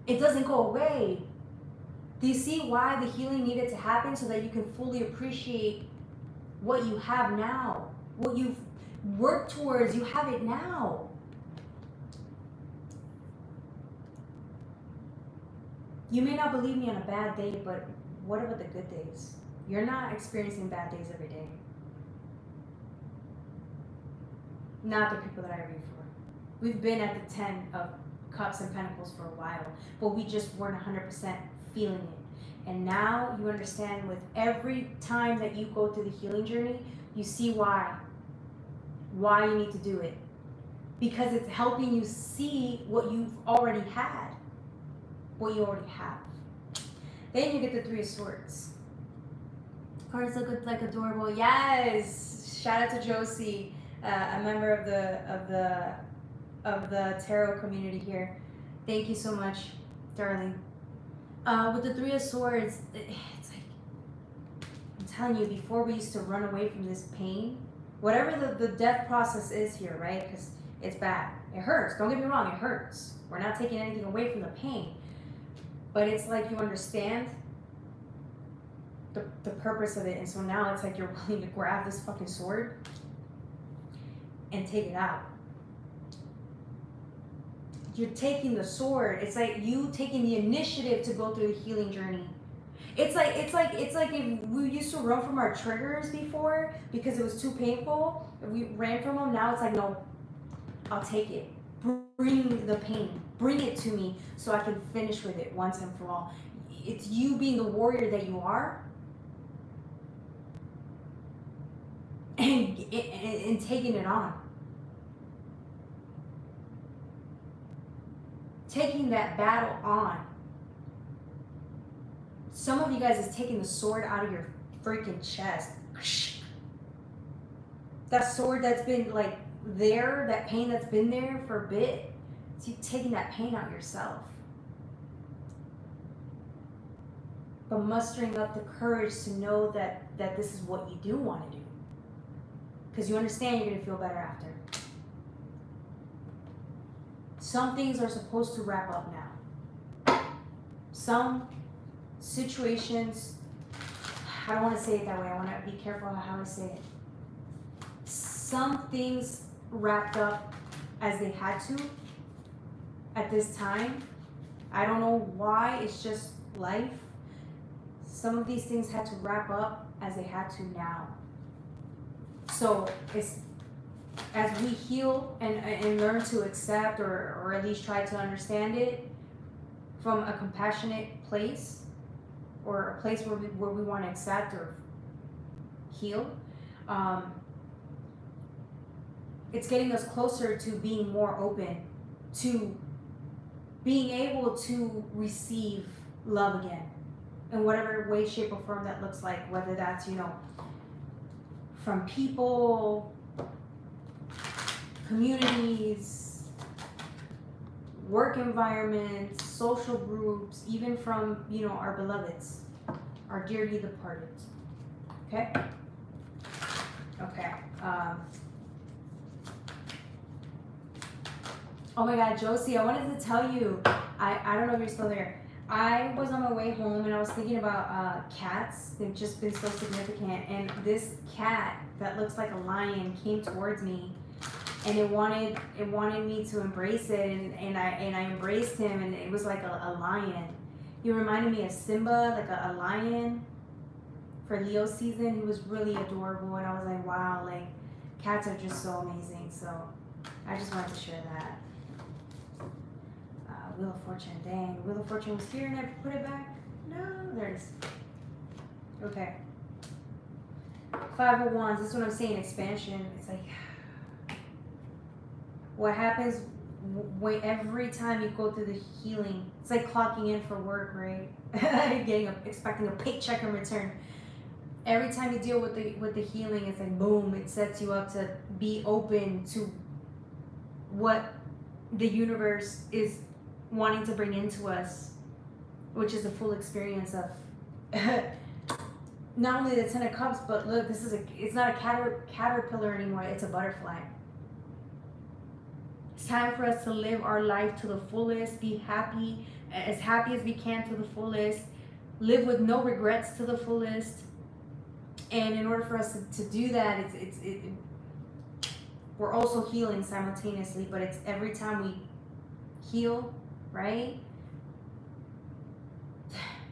It doesn't go away. Do you see why the healing needed to happen? So that you can fully appreciate what you have now, what you've worked towards. You have it now. You may not believe me on a bad day, but what about the good days? You're not experiencing bad days every day. Not the people that I read for. We've been at the 10 of Cups and Pentacles for a while, but we just weren't 100% feeling it. And now you understand, with every time that you go through the healing journey, you see why you need to do it. Because it's helping you see what you've already had, what you already have. Then you get the Three of Swords. Cards look like adorable. Yes, shout out to Josie, a member of the tarot community here. Thank you so much, darling. With the Three of Swords, it's like, I'm telling you, before we used to run away from this pain, whatever the death process is here, right? Because it's bad. It hurts. Don't get me wrong, it hurts. We're not taking anything away from the pain. But it's like you understand the purpose of it. And so now it's like you're willing to grab this fucking sword and take it out. you're taking the sword. It's like you taking the initiative to go through the healing journey. It's like if we used to run from our triggers before because it was too painful. If we ran from them, now it's like, no, I'll take it. Bring the pain. Bring it to me so I can finish with it once and for all. It's you being the warrior that you are, and taking it on. Taking that battle on. Some of you guys is taking the sword out of your freaking chest. That sword that's been like there, that pain that's been there for a bit, it's you taking that pain out yourself. But mustering up the courage to know that this is what you do want to do. Because you understand you're going to feel better after. Some things are supposed to wrap up now. Some situations, I don't want to say it that way. I want to be careful how I say it. Some things wrapped up as they had to at this time. I don't know why. It's just life. Some of these things had to wrap up as they had to now. So it's as we heal and learn to accept or at least try to understand it from a compassionate place, or a place where we want to accept or heal, it's getting us closer to being more open, to being able to receive love again in whatever way, shape, or form that looks like, whether that's, from people, communities, work environments, social groups, even from, our beloveds, our dearly departed. Okay? Okay. Oh my God, Josie, I wanted to tell you, I don't know if you're still there. I was on my way home and I was thinking about cats. They've just been so significant. And this cat that looks like a lion came towards me, and it wanted me to embrace it, and I embraced him, and it was like a lion. He reminded me of Simba, like a lion for Leo season. He was really adorable, and I was like, wow, like cats are just so amazing. So I just wanted to share that. Wheel of Fortune, dang, Wheel of Fortune was here and I put it back. No, there it is. Okay. Five of Wands, this is what I'm saying, expansion. It's like, what happens every time you go through the healing, it's like clocking in for work, right? Expecting a paycheck in return. Every time you deal with the healing, it's like boom, it sets you up to be open to what the universe is wanting to bring into us, which is the full experience of not only the Ten of Cups, but look, it's not a caterpillar anymore, it's a butterfly. It's time for us to live our life to the fullest, be happy as we can to the fullest, live with no regrets to the fullest. And in order for us to do that, we're also healing simultaneously, but it's every time we heal, right?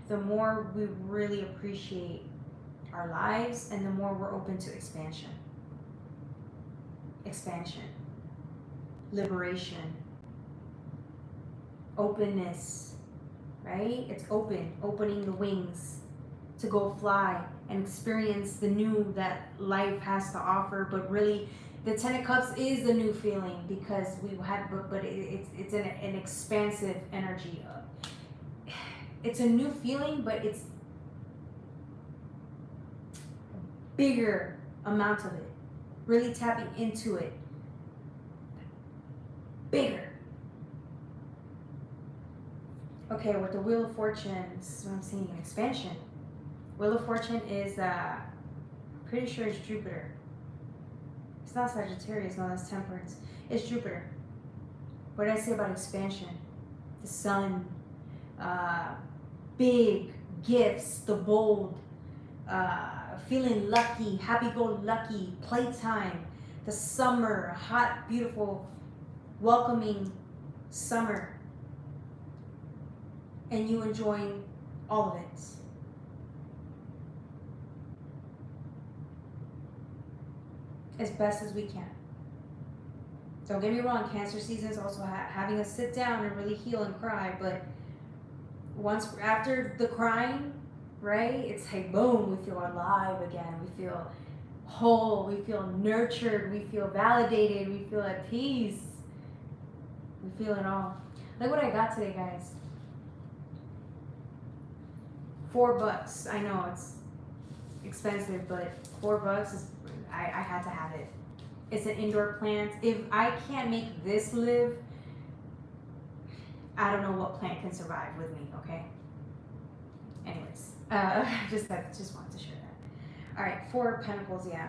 The more we really appreciate our lives, and the more we're open to expansion, liberation, openness, right? It's opening the wings to go fly and experience the new that life has to offer. But really, the Ten of Cups is the new feeling, because we've had, but it's an expansive energy. It's a new feeling, but it's a bigger amount of it. Really tapping into it. Bigger. Okay, with the Wheel of Fortune, this is what I'm seeing, expansion. Wheel of Fortune is, pretty sure it's Jupiter. It's not Sagittarius, no, that's Temperance. It's Jupiter. What did I say about expansion? The sun, big gifts, the bold, feeling lucky, happy-go-lucky, playtime, the summer, hot, beautiful, welcoming summer, and you enjoying all of it. As best as we can. Don't get me wrong, Cancer season is also having us sit down and really heal and cry, but once after the crying, right, it's like boom, we feel alive again, we feel whole, we feel nurtured, we feel validated, we feel at peace, we feel it all. Look what I got today, guys. $4. I know it's expensive, but $4 is, I had to have it. It's an indoor plant. If I can't make this live, I don't know what plant can survive with me, okay? Anyways, just wanted to share that. All right, Four of Pentacles, yeah.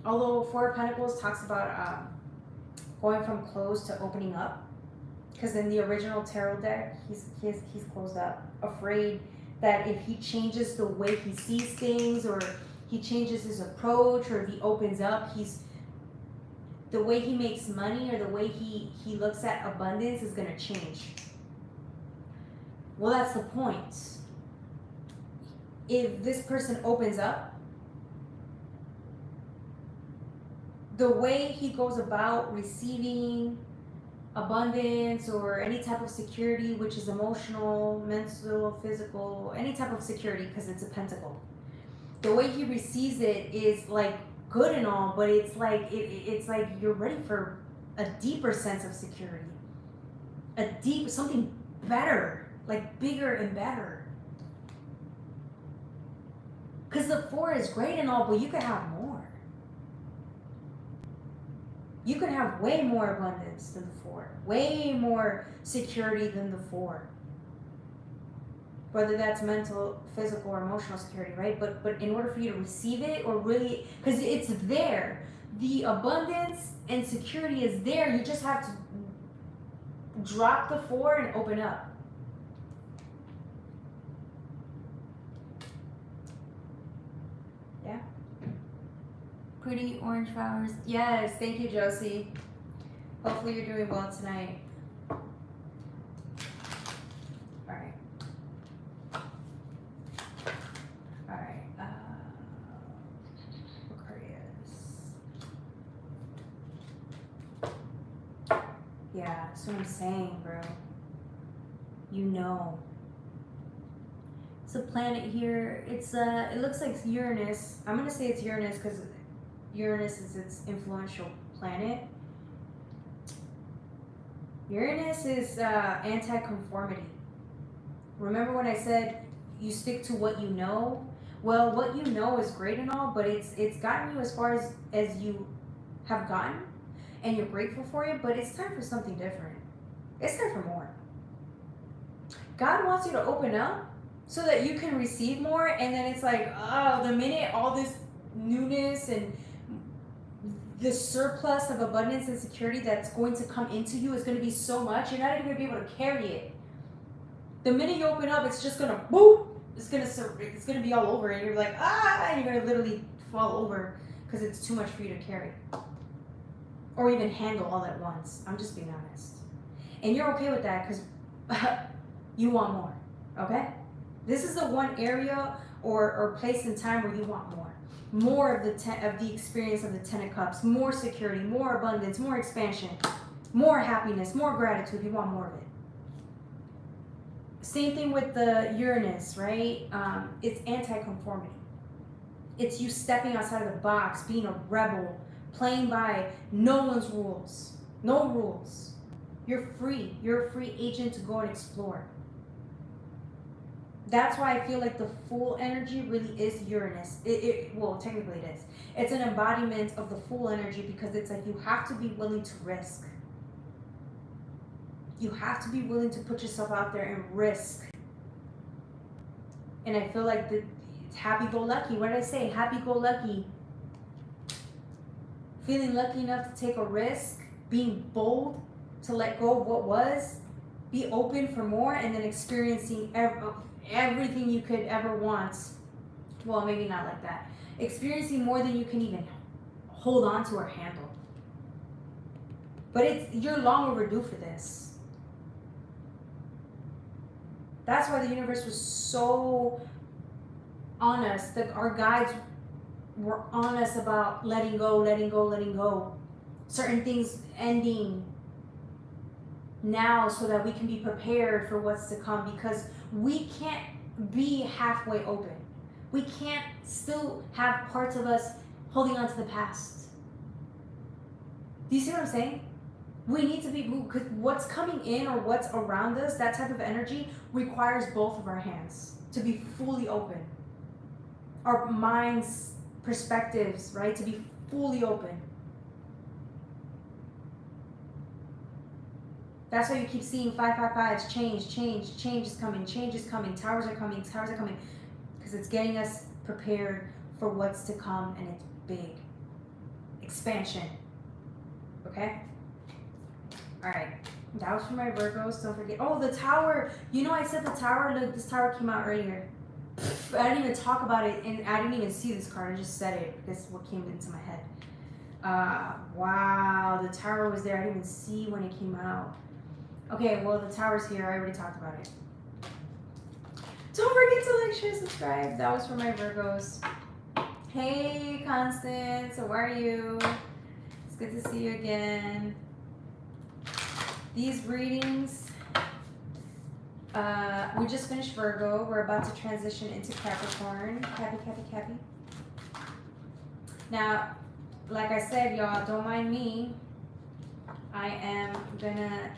Although Four of Pentacles talks about going from closed to opening up, because in the original tarot deck, he's closed up, afraid that if he changes the way he sees things, or he changes his approach, or if he opens up, the way he makes money or the way he looks at abundance is going to change. Well, that's the point. If this person opens up, the way he goes about receiving abundance or any type of security, which is emotional, mental, physical, any type of security, because it's a pentacle, the way he receives it is like good and all, but it's like it's like you're ready for a deeper sense of security, something better, like bigger and better. Because the Four is great and all, but you can have more. You can have way more abundance than the Four, way more security than the Four. Whether that's mental, physical, or emotional security, right? But in order for you to receive it, or really, because it's there, the abundance and security is there. You just have to drop the Four and open up. Yeah. Pretty orange flowers. Yes, thank you, Josie. Hopefully you're doing well tonight. Yeah, that's what I'm saying, bro. You know. It's a planet here. It looks like Uranus. I'm gonna say it's Uranus because Uranus is its influential planet. Uranus is anti-conformity. Remember when I said you stick to what you know? Well, what you know is great and all, but it's gotten you as far as you have gotten. And you're grateful for it, but it's time for something different. It's time for more. God wants you to open up so that you can receive more, and then it's like, oh, the minute all this newness and the surplus of abundance and security that's going to come into you is going to be so much, you're not even going to be able to carry it. The minute you open up, it's just going to boop. It's going to be all over, and you're like, and you're going to literally fall over because it's too much for you to carry. Or even handle all at once. I'm just being honest. And you're okay with that because you want more, okay? This is the one area or place in time where you want more. More of the experience of the Ten of Cups, more security, more abundance, more expansion, more happiness, more gratitude. You want more of it. Same thing with the Uranus, right? It's anti-conformity. It's you stepping outside of the box, being a rebel, playing by no one's rules. No rules. You're free. You're a free agent to go and explore. That's why I feel like the Fool energy really is Uranus. Well, technically it is. It's an embodiment of the Fool energy because it's like you have to be willing to risk. You have to be willing to put yourself out there and risk. And I feel like it's happy-go-lucky. What did I say? Happy-go-lucky. Feeling lucky enough to take a risk, being bold to let go of what was, be open for more, and then experiencing everything you could ever want. Well, maybe not like that. Experiencing more than you can even hold on to or handle. But you're long overdue for this. That's why the universe was so on us. Our guides were on us about letting go, letting go, letting go. Certain things ending now so that we can be prepared for what's to come, because we can't be halfway open. We can't still have parts of us holding on to the past. Do you see what I'm saying? We need to be, because what's coming in or what's around us, that type of energy requires both of our hands to be fully open. Our minds, perspectives, right, to be fully open. That's why you keep seeing 555s, change is coming, towers are coming, because it's getting us prepared for what's to come, and it's big. Expansion. Okay? Alright. That was for my Virgos. Don't forget. Oh, the tower. You know, I said the tower. Look, this tower came out earlier. I didn't even talk about it, and I didn't even see this card. I just said it because what came into my head. Wow, the tower was there. I didn't even see when it came out. Okay, well, the tower's here. I already talked about it. Don't forget to like, share, subscribe. That was for my Virgos. Hey, Constance. How are you? It's good to see you again. These readings, we just finished Virgo. We're about to transition into Capricorn. Cappy. Now, like I said, y'all, don't mind me. I am gonna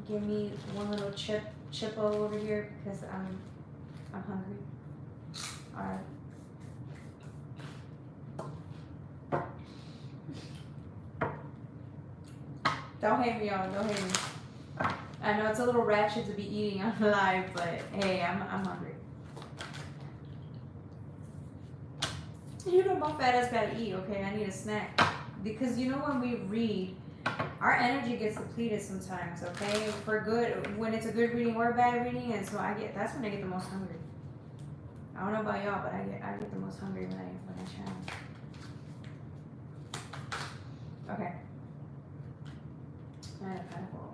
give me one little chippo over here because I'm hungry. All right. Don't hate me, y'all. Don't hate me. I know it's a little ratchet to be eating on live, but hey, I'm hungry. You know my fat ass gotta eat, okay? I need a snack. Because you know when we read, our energy gets depleted sometimes, okay? For good, when it's a good reading or a bad reading, and so that's when I get the most hungry. I don't know about y'all, but I get the most hungry when I channel. Okay. Nine of Pentacles.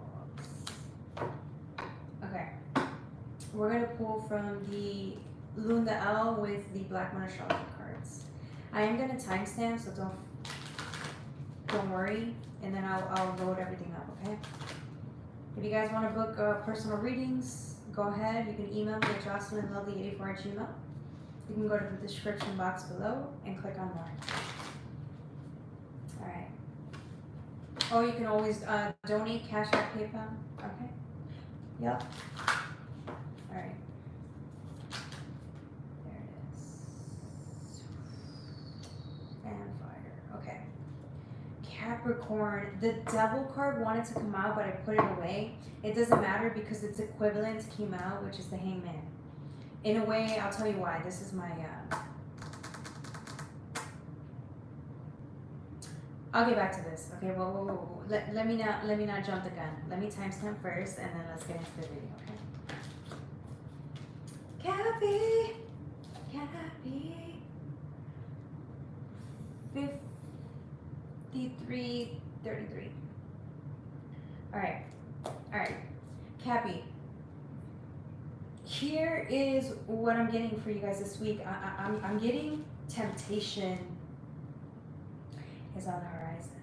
Okay. We're gonna pull from the Luna L with the Black Moon Astrology cards. I am gonna timestamp, so don't worry, and then I'll load everything up. Okay. If you guys want to book personal readings, go ahead. You can email me at jocelynlovely84@gmail. You can go to the description box below and click on more. All right. Oh, you can always donate, Cash App, PayPal. Okay. Yep. All right. There it is. And fire. Okay. Capricorn. The Devil card wanted to come out, but I put it away. It doesn't matter because its equivalent came out, which is the Hangman. In a way, I'll tell you why. This is my. I'll get back to this. Okay. Whoa. Let me not jump the gun. Let me timestamp first, and then let's get into the video. Okay. Cappy. 53:33. All right. Cappy. Here is what I'm getting for you guys this week. I'm getting temptation is on the horizon.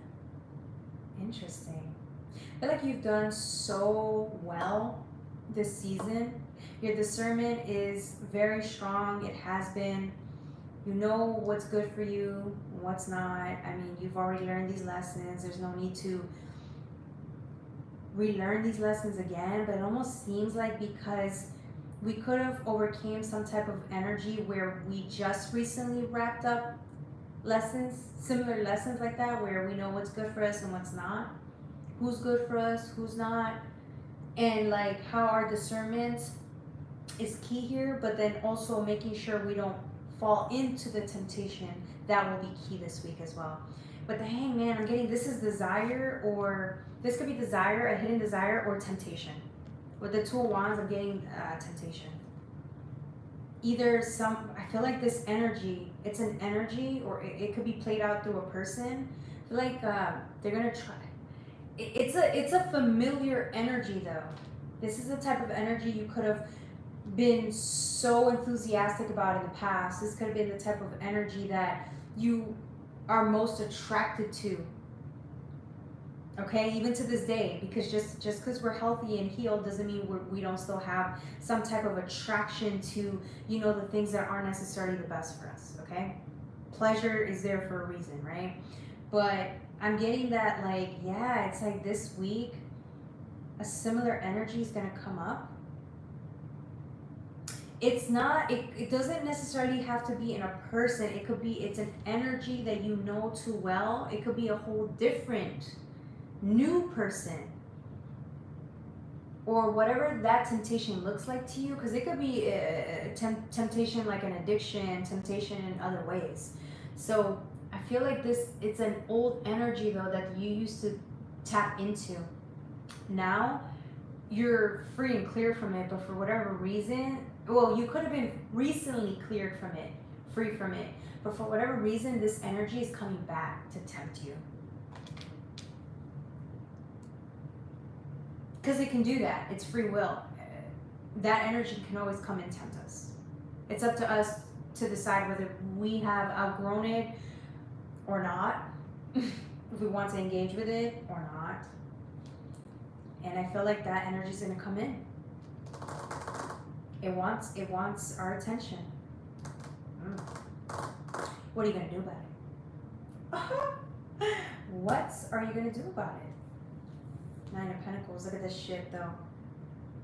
Interesting. I feel like you've done so well this season. Your discernment is very strong. It has been. You know what's good for you, what's not. I mean, you've already learned these lessons. There's no need to relearn these lessons again, but it almost seems like because we could have overcame some type of energy where we just recently wrapped up lessons, similar lessons like that, where we know what's good for us and what's not, who's good for us, who's not, and like how our discernment is key here, but then also making sure we don't fall into the temptation. That will be key this week as well. But the Hangman, I'm getting this is desire, or this could be desire, a hidden desire, or temptation. With the Two of Wands, I'm getting temptation. Either I feel like this energy, it's an energy, or it could be played out through a person. I feel like they're gonna try. It's a familiar energy though. This is the type of energy you could have been so enthusiastic about in the past. This could have been the type of energy that you are most attracted to. Okay, even to this day, because just because we're healthy and healed doesn't mean we don't still have some type of attraction to, you know, the things that aren't necessarily the best for us. Okay, pleasure is there for a reason, right? But I'm getting that, like, yeah, it's like this week a similar energy is going to come up. It's not, it doesn't necessarily have to be in a person. It could be, it's an energy that you know too well. It could be a whole different new person, or whatever that temptation looks like to you, because it could be a temptation like an addiction, temptation in other ways. So I feel like it's an old energy though that you used to tap into. Now you're free and clear from it, but for whatever reason, well, you could have been recently cleared from it, free from it, but for whatever reason, this energy is coming back to tempt you. Because it can do that. It's free will. That energy can always come and tempt us. It's up to us to decide whether we have outgrown it or not, if we want to engage with it or not. And I feel like that energy is going to come in. It wants our attention. What are you going to do about it? What are you going to do about it? Nine of Pentacles. Look at this shit though.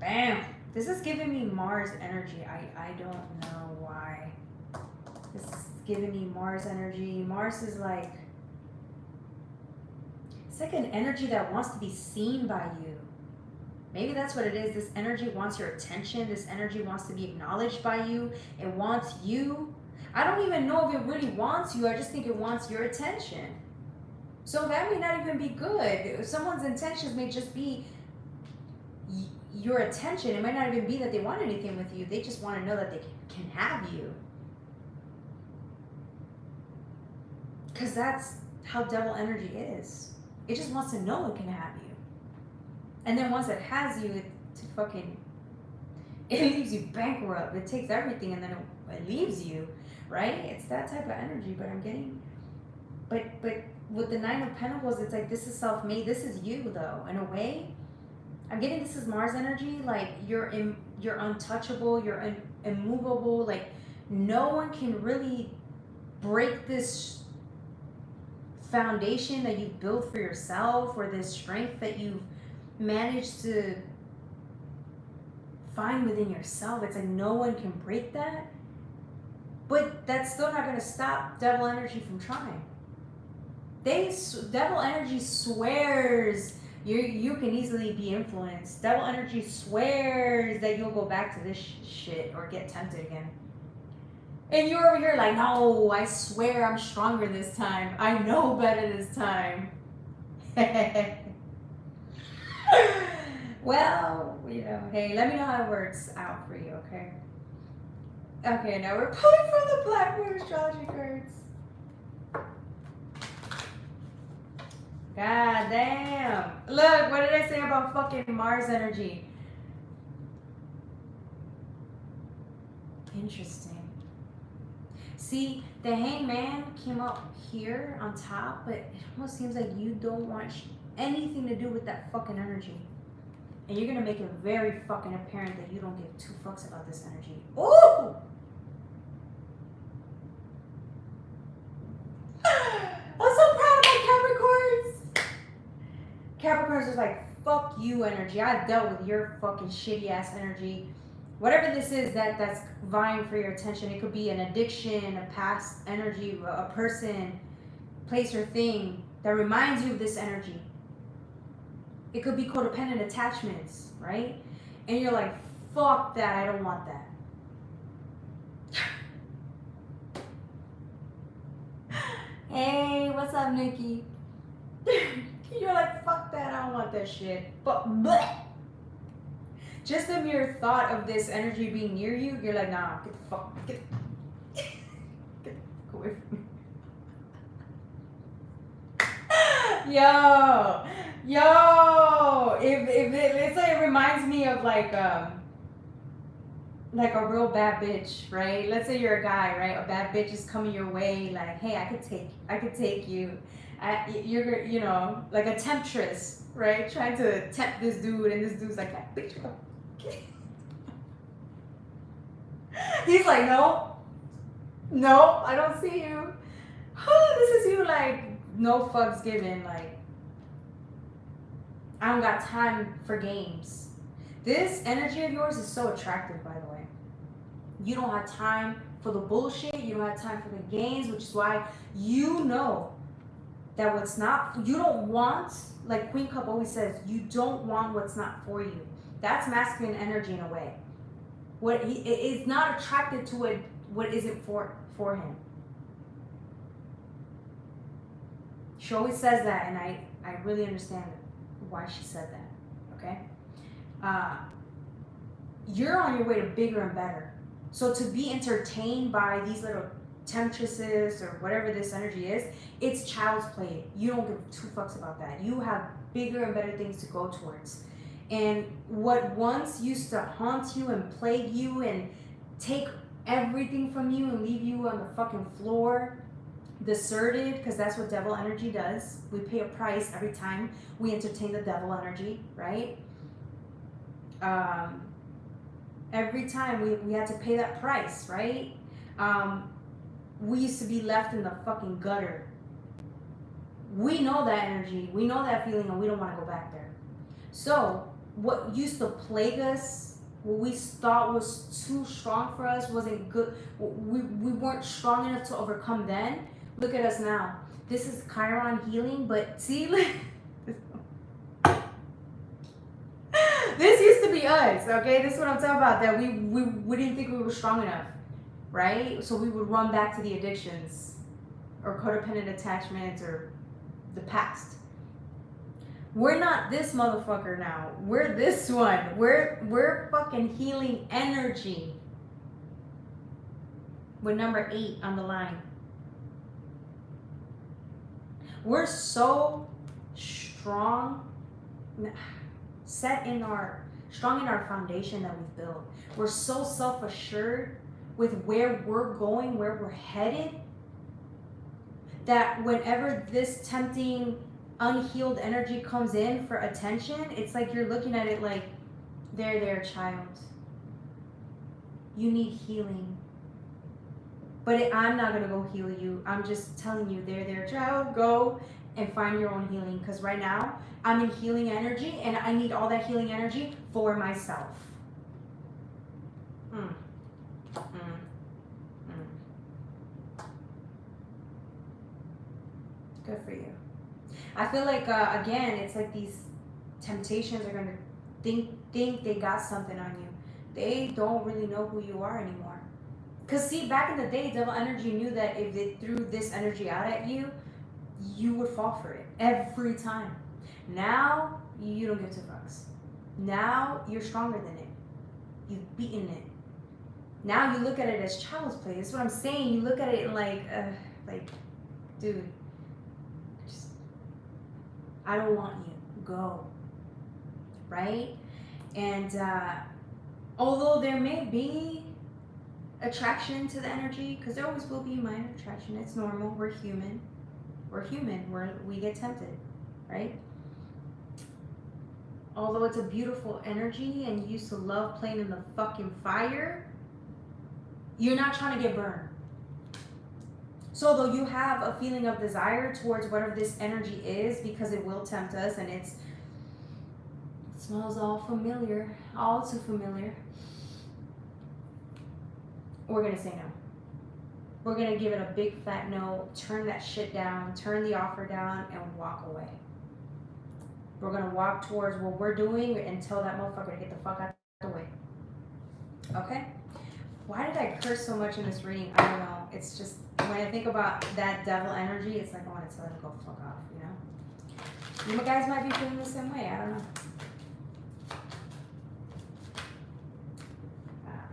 Bam! This is giving me Mars energy. I don't know why. This is giving me Mars energy. Mars is like, it's like an energy that wants to be seen by you. Maybe that's what it is. This energy wants your attention. This energy wants to be acknowledged by you. It wants you. I don't even know if it really wants you. I just think it wants your attention. So that may not even be good. Someone's intentions may just be your attention. It might not even be that they want anything with you. They just want to know that they can have you. Because that's how devil energy is. It just wants to know it can have you. And then once it has you, it leaves you bankrupt. It takes everything and then it leaves you, right? It's that type of energy. But I'm getting, but with the Nine of Pentacles, it's like this is self-made. This is you, though, in a way. I'm getting this is Mars energy. Like you're untouchable. You're immovable. Like no one can really break this foundation that you've built for yourself, or this strength that you've managed to find within yourself. It's like no one can break that. But that's still not going to stop devil energy from trying. Devil energy swears you can easily be influenced. Devil energy swears that you'll go back to this shit or get tempted again. And you're over here like, no, I swear I'm stronger this time. I know better this time. Well, you know, hey, let me know how it works out for you, okay? Okay, now we're pulling from the Black Moon astrology cards. God damn. Look, what did I say about fucking Mars energy? Interesting. See, the Hangman came up here on top, but it almost seems like you don't want anything to do with that fucking energy. And you're going to make it very fucking apparent that you don't give two fucks about this energy. Ooh! I'm so proud of my Capricorns! Capricorns is like, fuck you energy. I've dealt with your fucking shitty ass energy. Whatever this is that's vying for your attention. It could be an addiction, a past energy, a person, place, or thing that reminds you of this energy. It could be codependent attachments, right? And you're like, fuck that, I don't want that. Hey, what's up, Nikki? You're like, fuck that, I don't want that shit. But bleh. Just the mere thought of this energy being near you, you're like, nah, get the fuck, get the fuck away from me. Yo, if it's like, it reminds me of like a real bad bitch, right? Let's say you're a guy, right? A bad bitch is coming your way, like, hey, I could take you. You're, you know, like a temptress, right? Trying to tempt this dude, and this dude's like, bitch, okay. He's like, no, I don't see you. This is you, like, no fucks given. Like, I don't got time for games. This energy of yours is so attractive, by the way. You don't have time for the bullshit. You don't have time for the games, which is why you know that what's not, you don't want, like Queen Cup always says, you don't want what's not for you. That's masculine energy in a way. What he is not attracted to what isn't for him. She always says that, and I really understand why she said that. Okay, you're on your way to bigger and better. So to be entertained by these little temptresses or whatever this energy is, it's child's play. You don't give two fucks about that. You have bigger and better things to go towards. And what once used to haunt you and plague you and take everything from you and leave you on the fucking floor, deserted, because that's what devil energy does. We pay a price every time we entertain the devil energy, right? Every time we had to pay that price, right? We used to be left in the fucking gutter. We know that energy, we know that feeling, and we don't want to go back there. So what used to plague us, what we thought was too strong for us, wasn't good, we weren't strong enough to overcome then. Look at us now. This is Chiron healing, but see, this used to be us, okay? This is what I'm talking about, that we didn't think we were strong enough, right? So we would run back to the addictions or codependent attachments or the past. We're not this motherfucker now. We're this one. We're fucking healing energy. With number 8 on the line. We're so strong, strong in our foundation that we've built. We're so self-assured with where we're going, where we're headed, that whenever this tempting, unhealed energy comes in for attention, it's like you're looking at it like, there, child. You need healing. But I'm not going to go heal you. I'm just telling you, there, child, go and find your own healing. Because right now, I'm in healing energy, and I need all that healing energy for myself. Good for you. I feel like, again, it's like these temptations are going to think they got something on you. They don't really know who you are anymore. Because see, back in the day, devil energy knew that if they threw this energy out at you, you would fall for it every time. Now, you don't give two fucks. Now, you're stronger than it. You've beaten it. Now you look at it as child's play. That's what I'm saying. You look at it like, dude, I don't want you. Go. Right? And although there may be attraction to the energy, because there always will be minor attraction. It's normal. We're human. We get tempted, right? Although it's a beautiful energy and you used to love playing in the fucking fire, you're not trying to get burned. So though you have a feeling of desire towards whatever this energy is, because it will tempt us, and it smells all familiar, all too familiar, we're going to say no. We're going to give it a big fat no, turn that shit down, turn the offer down, and walk away. We're going to walk towards what we're doing and tell that motherfucker to get the fuck out of the way. Okay? Why did I curse so much in this reading? I don't know. It's just, when I think about that devil energy, it's like I want to tell him to go fuck off, you know? You guys might be feeling the same way. I don't know.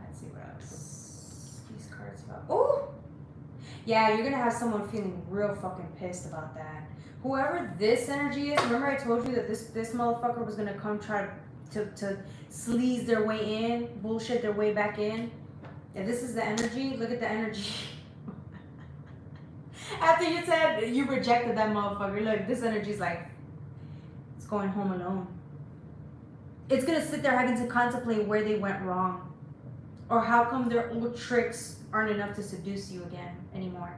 Let's see what else. These cards about. Oh! Yeah, you're going to have someone feeling real fucking pissed about that. Whoever this energy is, remember I told you that this motherfucker was going to come try to to sleaze their way in, bullshit their way back in. If this is the energy, look at the energy. After you said you rejected that motherfucker, look, this energy's like, it's going home alone. It's gonna sit there having to contemplate where they went wrong, or how come their old tricks aren't enough to seduce you again anymore.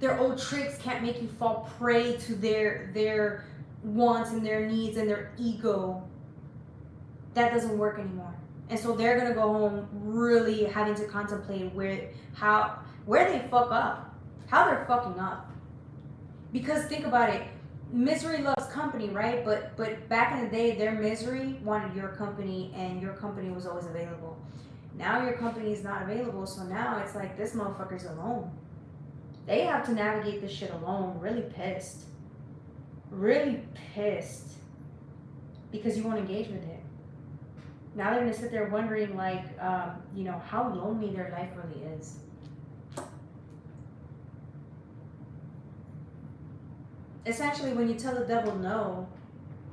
Their old tricks can't make you fall prey to their wants and their needs and their ego. That doesn't work anymore. And so they're gonna go home really having to contemplate where they fuck up, how they're fucking up. Because think about it, misery loves company, right? But back in the day, their misery wanted your company, and your company was always available. Now your company is not available, so now it's like this motherfucker's alone. They have to navigate this shit alone, really pissed. Really pissed. Because you won't engage with it. Now they're gonna sit there wondering, like, how lonely their life really is. Essentially, when you tell the devil no,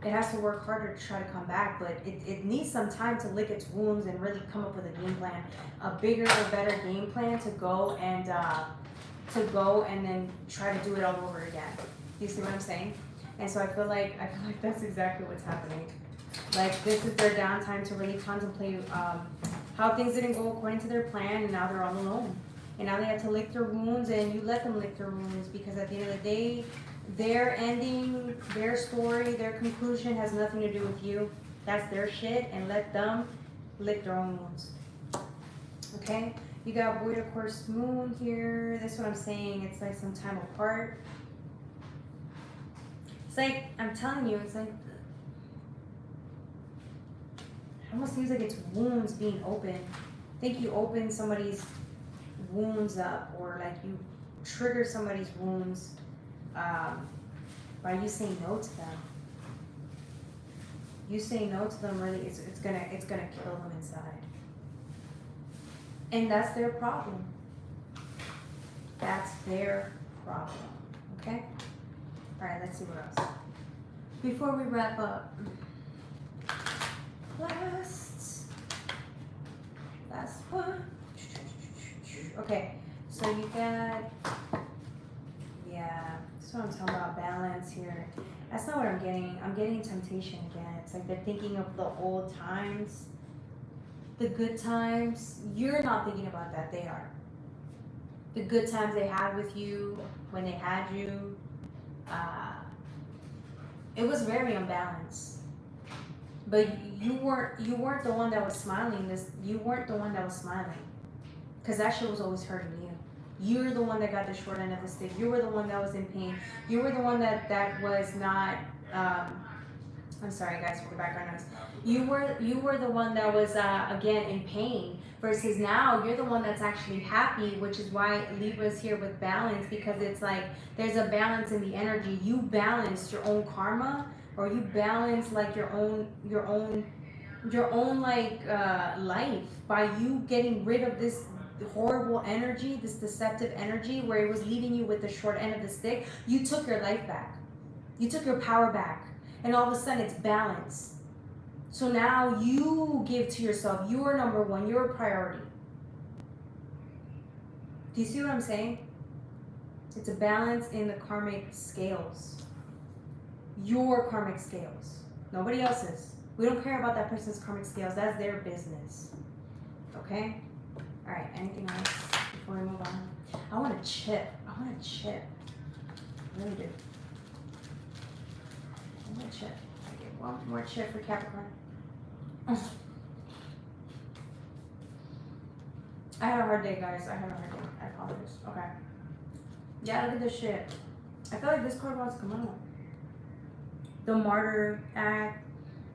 it has to work harder to try to come back, but it needs some time to lick its wounds and really come up with a game plan, a bigger or better game plan to go and then try to do it all over again. You see what I'm saying? And so I feel like that's exactly what's happening. Like, this is their downtime to really contemplate how things didn't go according to their plan, and now they're all alone. And now they have to lick their wounds, and you let them lick their wounds, because at the end of the day, their ending, their story, their conclusion has nothing to do with you. That's their shit, and let them lick their own wounds. Okay? You got void of course moon here. That's what I'm saying. It's like some time apart. It's like, I'm telling you, it's like, it almost seems like it's wounds being opened. I think you open somebody's wounds up, or like you trigger somebody's wounds by you saying no to them. You say no to them, really, it's gonna kill them inside. And that's their problem. That's their problem. Okay? Alright, let's see what else. Before we wrap up, last one. Okay, so you got, that's what I'm talking about, balance here. That's not what I'm getting. I'm getting temptation again. It's like they're thinking of the old times, the good times. You're not thinking about that, they are. The good times they had with you, when they had you, it was very unbalanced. But you weren't the one that was smiling. You weren't the one that was smiling, because that shit was always hurting you. You're the one that got the short end of the stick. You were the one that was in pain. You were the one that was not. I'm sorry, guys, for the background noise. You were the one that was again in pain. Versus now, you're the one that's actually happy, which is why Libra's here with balance, because it's like there's a balance in the energy. You balance your own karma, or you balance like your own like life by you getting rid of this horrible energy, this deceptive energy where it was leaving you with the short end of the stick. You took your life back. You took your power back. And all of a sudden it's balance. So now you give to yourself. You're number one. You're a priority. Do you see what I'm saying? It's a balance in the karmic scales. Your karmic scales. Nobody else's. We don't care about that person's karmic scales. That's their business. Okay? Alright, anything else before we move on? I want a chip. I really do. I want a chip. I get one more chip for Capricorn. I had a hard day, guys. I apologize. Okay. Yeah, look at this shit. I feel like this card wants to come out. The martyr act,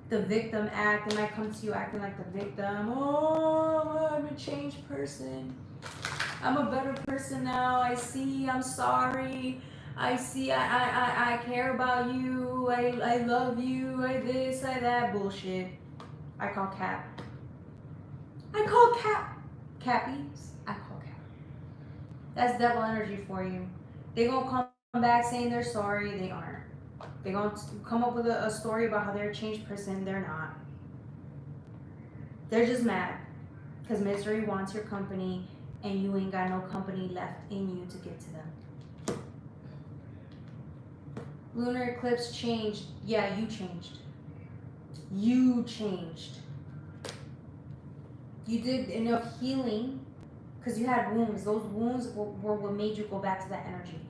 the victim act. They might come to you acting like the victim. Oh, I'm a changed person. I'm a better person now. I see. I'm sorry. I see. I care about you. I love you. I this. I that. Bullshit. I call Cap. Cappies. I call Cap. That's devil energy for you. They gonna come back saying they're sorry. They aren't. They're going to come up with a story about how they're a changed person. They're not. They're just mad because misery wants your company and you ain't got no company left in you to give to them. Lunar eclipse changed. Yeah, you changed. You changed. You did enough healing because you had wounds. Those wounds were what made you go back to that energy.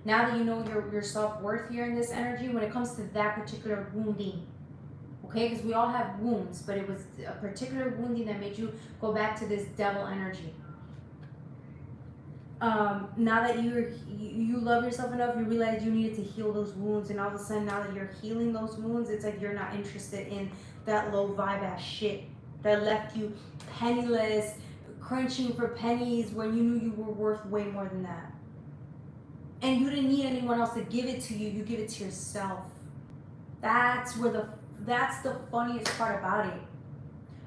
Now that you know your self-worth here in this energy, when it comes to that particular wounding, okay, because we all have wounds, but it was a particular wounding that made you go back to this devil energy. Now that you love yourself enough, you realize you needed to heal those wounds, and all of a sudden, now that you're healing those wounds, it's like you're not interested in that low vibe ass shit that left you penniless, crunching for pennies when you knew you were worth way more than that. And you didn't need anyone else to give it to you. You give it to yourself. That's the funniest part about it.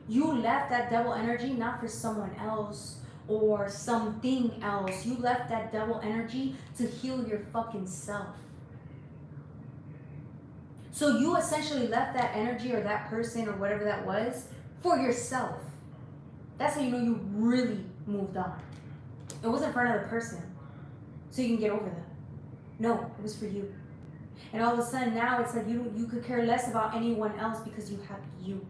You left that devil energy not for someone else or something else. You left that devil energy to heal your fucking self. So you essentially left that energy or that person or whatever that was for yourself. That's how you know you really moved on. It wasn't for another person so you can get over that. No, it was for you. And all of a sudden now it's like you could care less about anyone else because you have you.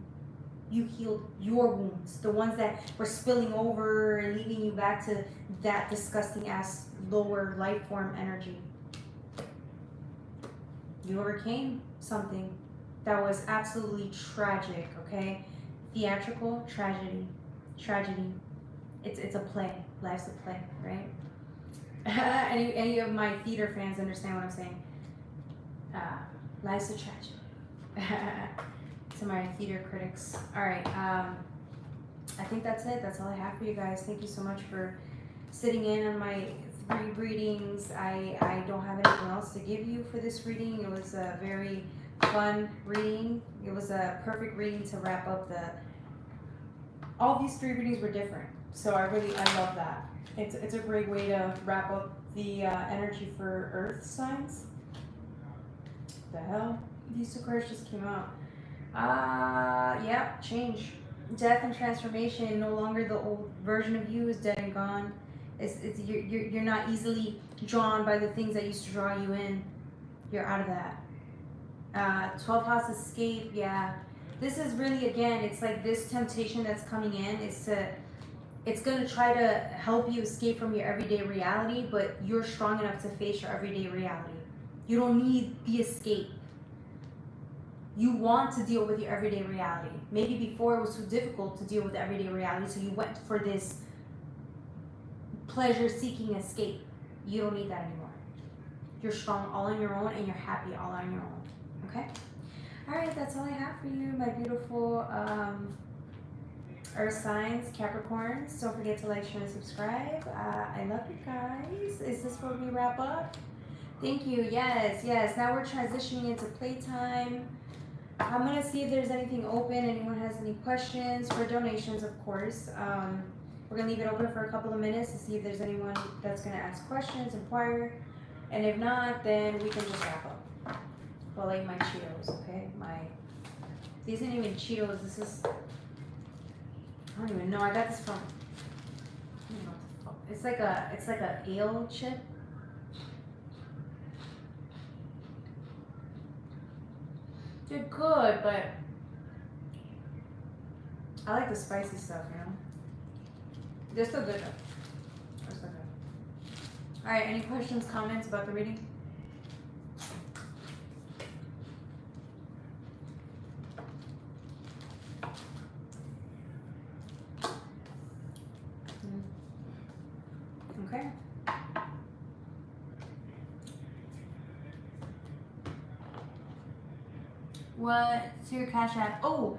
You healed your wounds, the ones that were spilling over and leading you back to that disgusting ass lower life form energy. You overcame something that was absolutely tragic, okay? Theatrical tragedy. It's a play. Life's a play, right? any of my theater fans understand what I'm saying? Life's a tragedy. To my theater critics. All right, I think that's it. That's all I have for you guys. Thank you so much for sitting in on my 3 readings. I don't have anything else to give you for this reading. It was a very fun reading. It was a perfect reading to wrap up all these 3 readings were different. So I love that. It's a great way to wrap up the energy for Earth signs. The hell? These 2 cards just came out. Yeah, change. Death and transformation. No longer the old version of you is dead and gone. You're not easily drawn by the things that used to draw you in. You're out of that. 12th house escape. Yeah, this is really, again, it's like this temptation that's coming in. It's going to try to help you escape from your everyday reality, but you're strong enough to face your everyday reality. You don't need the escape. You want to deal with your everyday reality. Maybe before it was too difficult to deal with the everyday reality, so you went for this pleasure-seeking escape. You don't need that anymore. You're strong all on your own, and you're happy all on your own. Okay? All right, that's all I have for you, my beautiful Earth signs, Capricorns. Don't forget to like, share, and subscribe. I love you guys. Is this where we wrap up? Thank you. Yes. Now we're transitioning into playtime. I'm going to see if there's anything open. Anyone has any questions for donations, of course. We're going to leave it open for a couple of minutes to see if there's anyone that's going to ask questions, inquire. And if not, then we can just wrap up. Well, like my Cheetos, okay? These aren't even Cheetos. This is, I don't even know. I got this from, I don't know what the fuck. It's like a ale chip. They're good, but I like the spicy stuff, you know? They're still good though. They're still good. Alright, any questions, comments about the reading? Okay. What's your Cash App? Oh,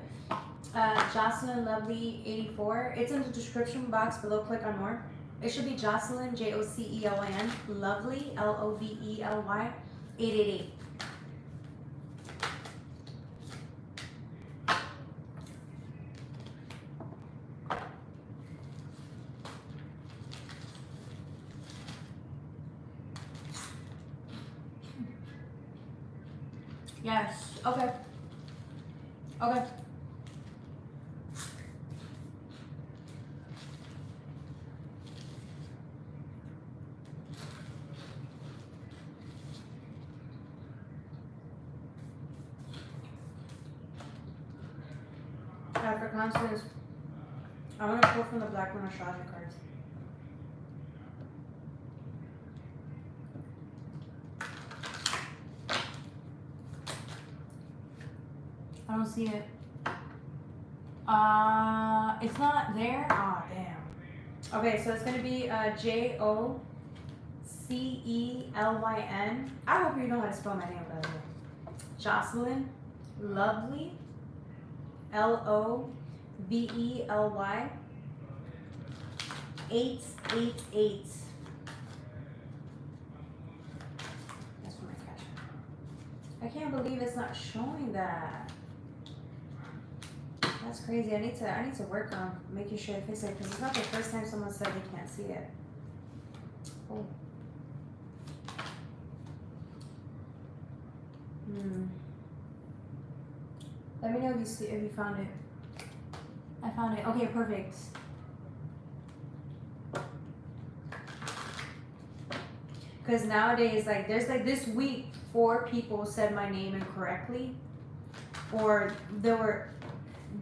Jocelyn Lovely 84. It's in the description box below. Click on more. It should be Jocelyn, Jocelyn, Lovely, Lovely, 888. Yes. Okay. Okay. For Constance, I want to pull from the Black Moon astrology cards. I don't see it. It's not there. Ah, damn. Okay, so it's gonna be Jocelyn. I hope you know how to spell my name, by the way. Jocelyn, Lovely, Lovely, 888. That's for my cash. I can't believe it's not showing that. That's crazy. I need to work on making sure I fix it because it's not the first time someone said they can't see it. Oh. Let me know if you found it. I found it. Okay, perfect. Because nowadays, like, there's like this week, 4 people said my name incorrectly, or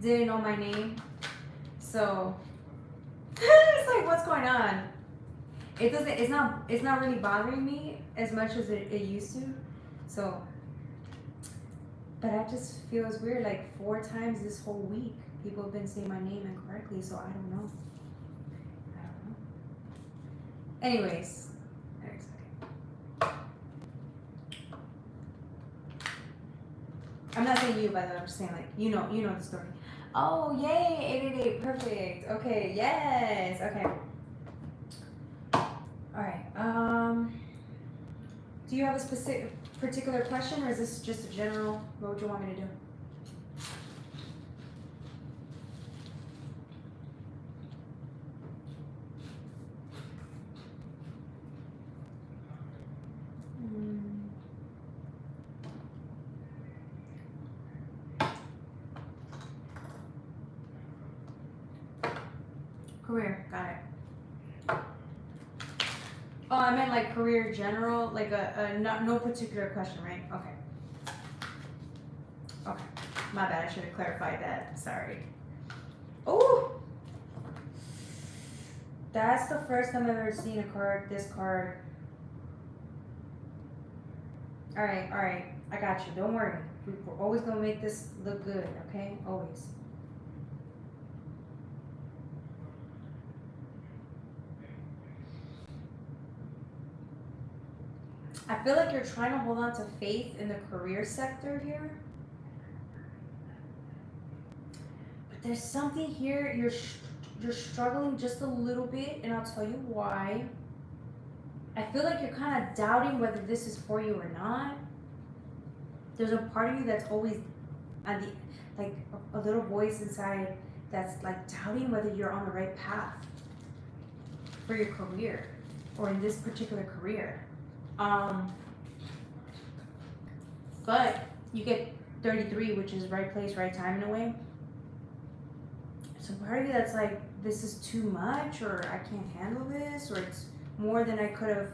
didn't know my name. So it's like, what's going on? It's not really bothering me as much as it used to. So, but I just feel it's weird. Like 4 times this whole week, people have been saying my name incorrectly. So I don't know. Anyways. I'm not saying you, by the way. I'm just saying, like, you know the story. Oh, yay, 888, perfect. Okay, yes, okay. All right. Do you have a particular question, or is this just a general? What would you want me to do? Career, got it. Oh, I meant like career general, like no particular question, right? Okay. Okay, my bad. I should have clarified that. Sorry. Oh, that's the first time I've ever seen this card. All right. I got you. Don't worry. We're always gonna make this look good, okay? Always. I feel like you're trying to hold on to faith in the career sector here. But there's something here, you're struggling just a little bit, and I'll tell you why. I feel like you're kind of doubting whether this is for you or not. There's a part of you that's always on the, like, a little voice inside that's like doubting whether you're on the right path for your career or in this particular career. But you get 33, which is right place, right time in a way. So part of you that's like, this is too much, or I can't handle this, or it's more than I could have.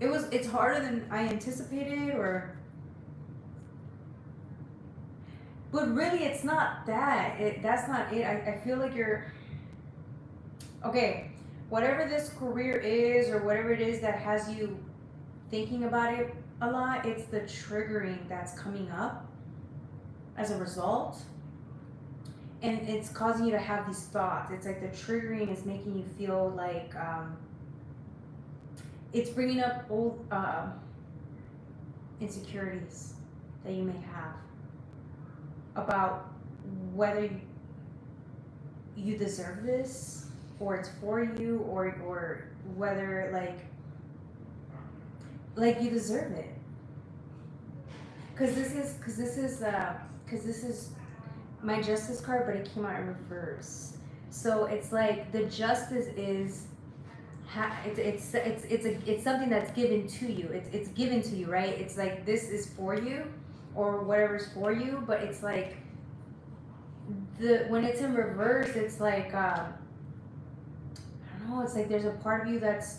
It's harder than I anticipated, but really it's not that. That's not it. I feel like you're, okay, whatever this career is, or whatever it is that has you thinking about it a lot, it's the triggering that's coming up as a result, and it's causing you to have these thoughts. It's like the triggering is making you feel like it's bringing up old insecurities that you may have about whether you deserve this, or it's for you, or whether like you deserve it. Cause this is my justice card, but it came out in reverse. So it's like the justice is, it's something that's given to you. It's given to you, right? It's like this is for you, or whatever's for you, but it's like when it's in reverse, it's like I don't know. It's like there's a part of you that's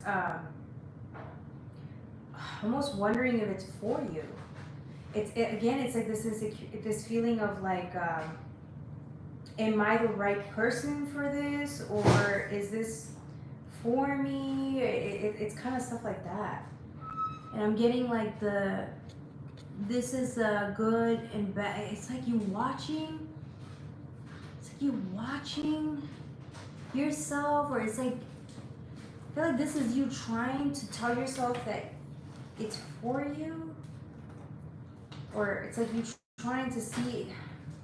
almost wondering if it's for you. Again, it's like this feeling of like, am I the right person for this, or is this for me? It's kind of stuff like that. And I'm getting like this is good and bad. It's like you watching yourself, or it's like, I feel like this is you trying to tell yourself that it's for you, or it's like you trying to see,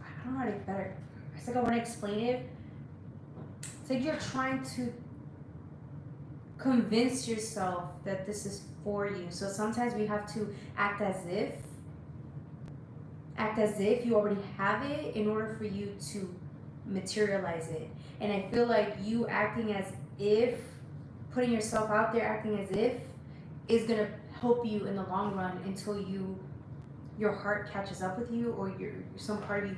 I don't know how to better, it's like I want to explain it. It's like you're trying to convince yourself that this is for you. So sometimes we have to act as if you already have it in order for you to materialize it. And I feel like you acting as if, putting yourself out there acting as if, is gonna help you in the long run until your heart catches up with you, or some part of you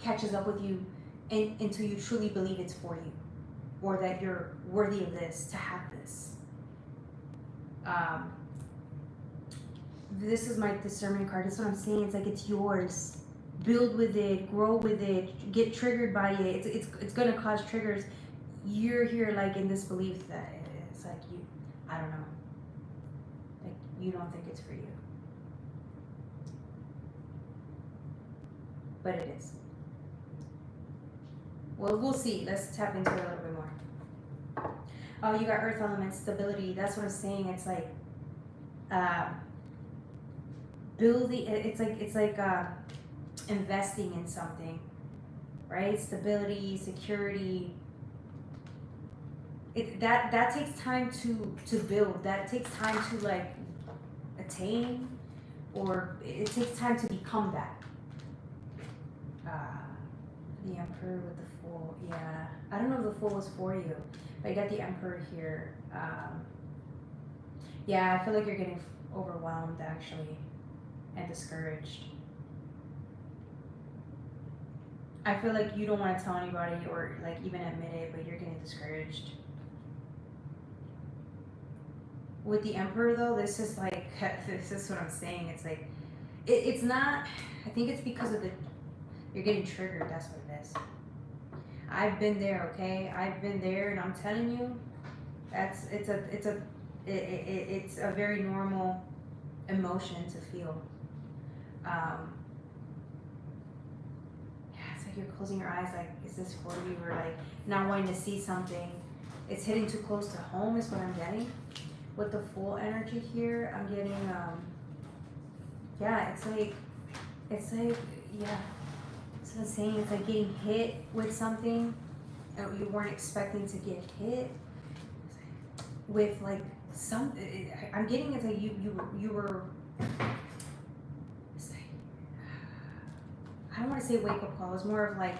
catches up with you, and until you truly believe it's for you, or that you're worthy of this, to have this. This is my discernment card. That's what I'm saying. It's like it's yours. Build with it, grow with it, get triggered by it. It's gonna cause triggers. You're here like in this belief that it's like I don't know, like you don't think it's for you, but it is. Well, we'll see. Let's tap into it a little bit more. Oh, you got earth element stability. That's what I'm saying. It's like building. It's like investing in something, right? Stability, security. That takes time to build. That takes time to like attain, or it takes time to become that. The Emperor with the Fool. Yeah, I don't know if the Fool was for you, but I got the Emperor here. Yeah, I feel like you're getting overwhelmed actually, and discouraged. I feel like you don't want to tell anybody or like even admit it, but you're getting discouraged. With the Emperor though, this is like, this is what I'm saying. It's like, it's not, I think it's because of you're getting triggered. That's what it is. I've been there, okay? I've been there, and I'm telling you, it's a very normal emotion to feel. Yeah, it's like you're closing your eyes, like, is this for you? Or like not wanting to see something. It's hitting too close to home is what I'm getting. With the Full energy here, I'm getting, yeah, it's like, yeah. So I'm saying it's like getting hit with something and you weren't expecting to get hit with like some. I'm getting it's like you were. It's like, I don't want to say wake up call. It's more of like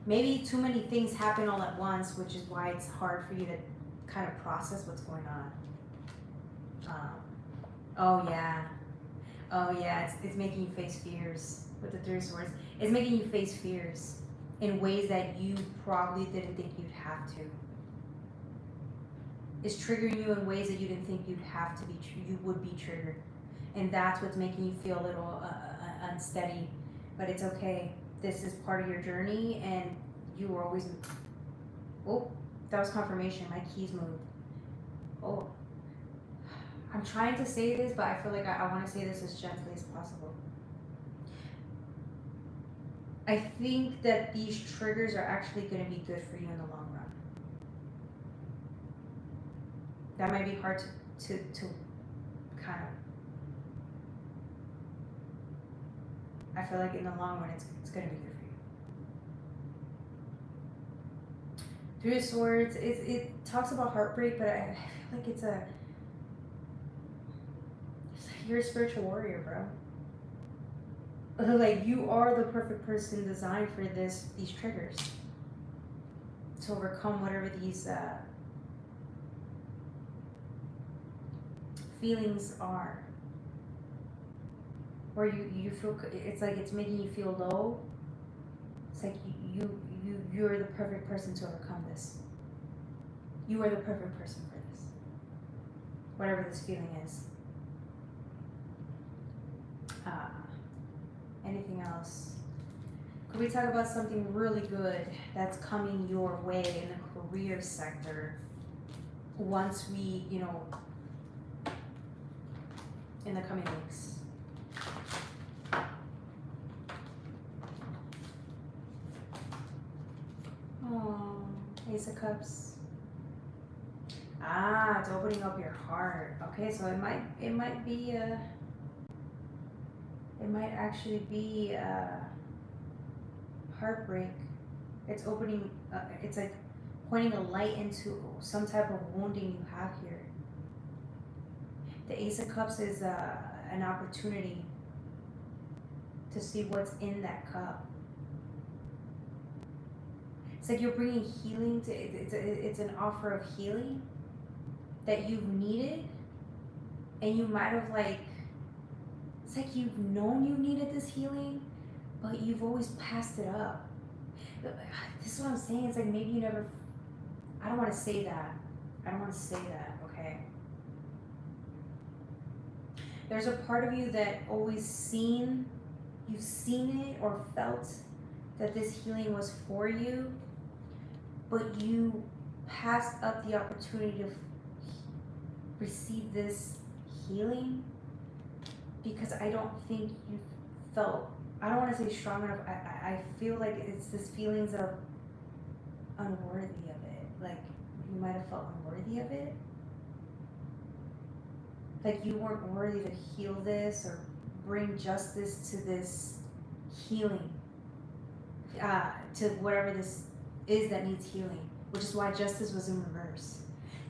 maybe too many things happen all at once, which is why it's hard for you to kind of process what's going on. Oh yeah, it's making you face fears. With the Three of Swords, it's making you face fears in ways that you probably didn't think you'd have to. It's triggering you in ways that you didn't think you'd have to be. You would be triggered, and that's what's making you feel a little unsteady. But it's okay. This is part of your journey, and you were always. Oh, that was confirmation. My keys moved. Oh, I'm trying to say this, but I feel like I want to say this as gently as possible. I think that these triggers are actually going to be good for you in the long run. That might be hard to kind of. I feel like in the long run, it's going to be good for you. Three of Swords, it talks about heartbreak, but I feel like it's like you're a spiritual warrior, bro. Like you are the perfect person designed for these triggers to overcome whatever these feelings are. Or you feel, it's like it's making you feel low. It's like you're the perfect person to overcome this. You are the perfect person for this. Whatever this feeling is. Anything else? Could we talk about something really good that's coming your way in the career sector once we, in the coming weeks? Oh, Ace of Cups. It's opening up your heart. Okay, so it might be it might actually be heartbreak. It's opening. It's like pointing a light into some type of wounding you have here. The Ace of Cups is an opportunity to see what's in that cup. It's like you're bringing healing to. It's an offer of healing that you've needed, and you might have it's like you've known you needed this healing, but you've always passed it up. This is what I'm saying. It's like maybe you never. I don't want to say that. Okay. There's a part of you that always you've seen it or felt that this healing was for you, but you passed up the opportunity to receive this healing because I don't think you felt, I don't want to say strong enough, I feel like it's this feelings of unworthy of it. Like you might have felt unworthy of it. Like you weren't worthy to heal this or bring justice to this healing, to whatever this is that needs healing, which is why justice was in reverse.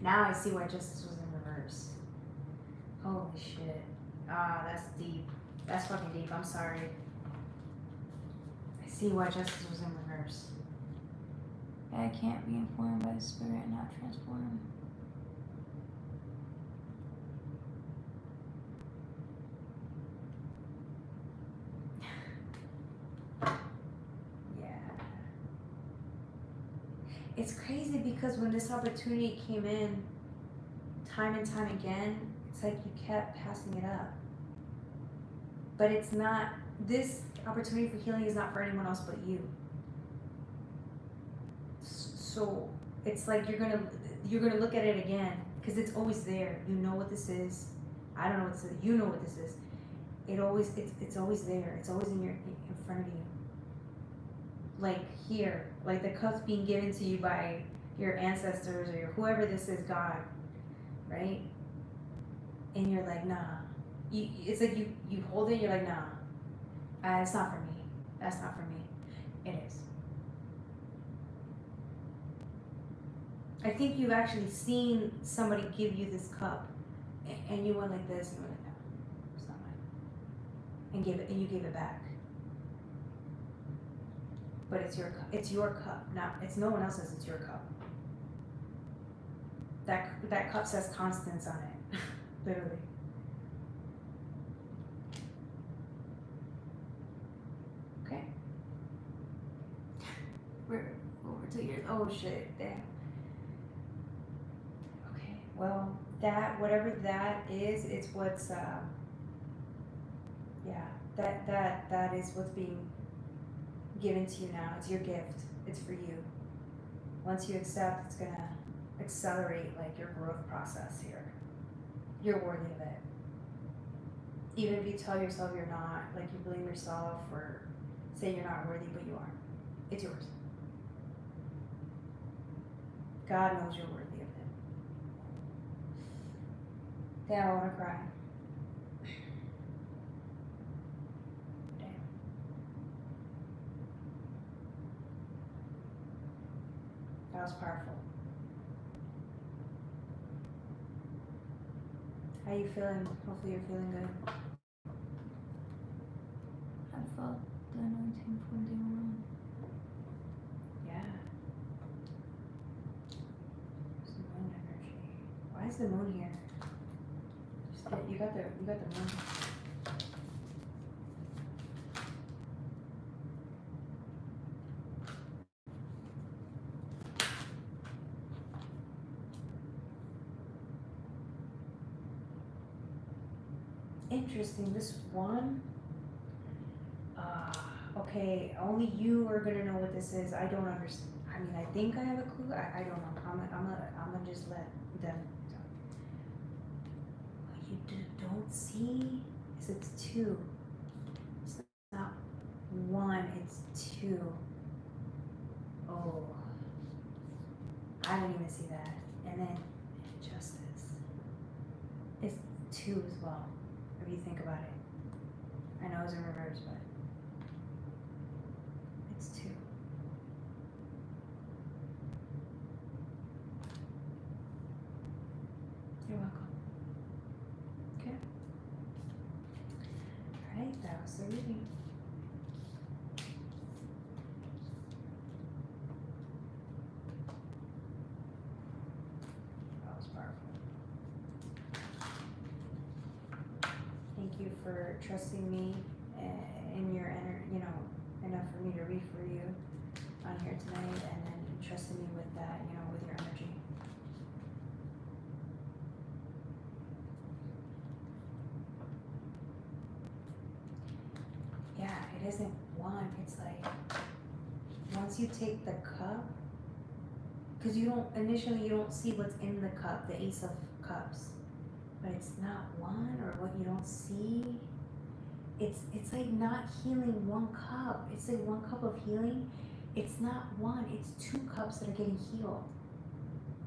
Now I see why justice was in reverse. Holy shit. That's deep. That's fucking deep. I'm sorry. I see why justice was in reverse. I can't be informed by the spirit, not transformed. Yeah. It's crazy because when this opportunity came in, time and time again, it's like you kept passing it up. But it's not, this opportunity for healing is not for anyone else but you. So it's like you're gonna look at it again because it's always there. You know what this is. I don't know what this is. You know what this is. It's always there. It's always in front of you. Like here, like the cups being given to you by your ancestors or whoever this is, God, right? And you're like, nah. It's like you hold it. You're like, nah. It's not for me. That's not for me. It is. I think you've actually seen somebody give you this cup, and you went like this, and you went like, no, it's not mine. And you gave it back. But it's your cup. It's your cup. Now it's no one else's. It's your cup. That cup says Constance on it, literally. Okay. We're over 2 years. Oh shit! Damn. Okay. Well, whatever that is, it's what's yeah. That is what's being given to you now. It's your gift. It's for you. Once you accept, it's gonna accelerate like your growth process here. You're worthy of it. Even if you tell yourself you're not, like you blame yourself or say you're not worthy, but you are. It's yours. God knows you're worthy of it. Damn, I want to cry. Damn. That was powerful. How you feeling? Hopefully you're feeling good. I felt the anointing from the room. Yeah. There's the moon energy. Why is the moon here? You got the moon. interesting. This one, okay, only you are gonna know what this is. I don't understand. I mean, I think I have a clue. I don't know. I'm gonna just let them. What you don't see is it's two. It's not one. It's two. Oh, I didn't even see that. And then justice. It's two as well. If you think about it. I know it's in reverse, but it's two. You're welcome. Okay. Alright, that was the reading. That was powerful. Thank you for trusting me in your enough for me to read for you on here tonight, and then trusting me with that, with your energy. Yeah, it isn't one. It's like once you take the cup, because you don't see what's in the cup, the Ace of Cups, but it's not one, or what you don't see. It's like not healing one cup. It's like one cup of healing. It's not one. It's two cups that are getting healed.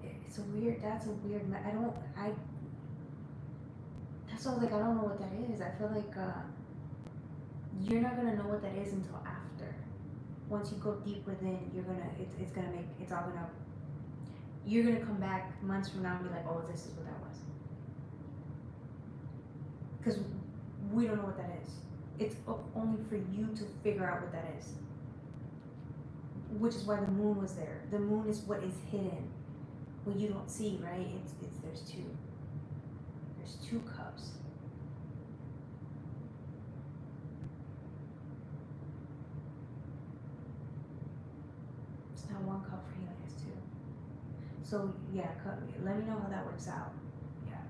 It's a weird. That's a weird. That's why I was like, I don't know what that is. I feel like you're not gonna know what that is until after. Once you go deep within, you're gonna come back months from now and be like, oh, this is what that was. Because we don't know what that is. It's only for you to figure out what that is. Which is why the moon was there. The moon is what is hidden, what you don't see, right? There's two. There's two cups. It's not one cup for healing, it's two. So yeah, let me know how that works out. Yeah.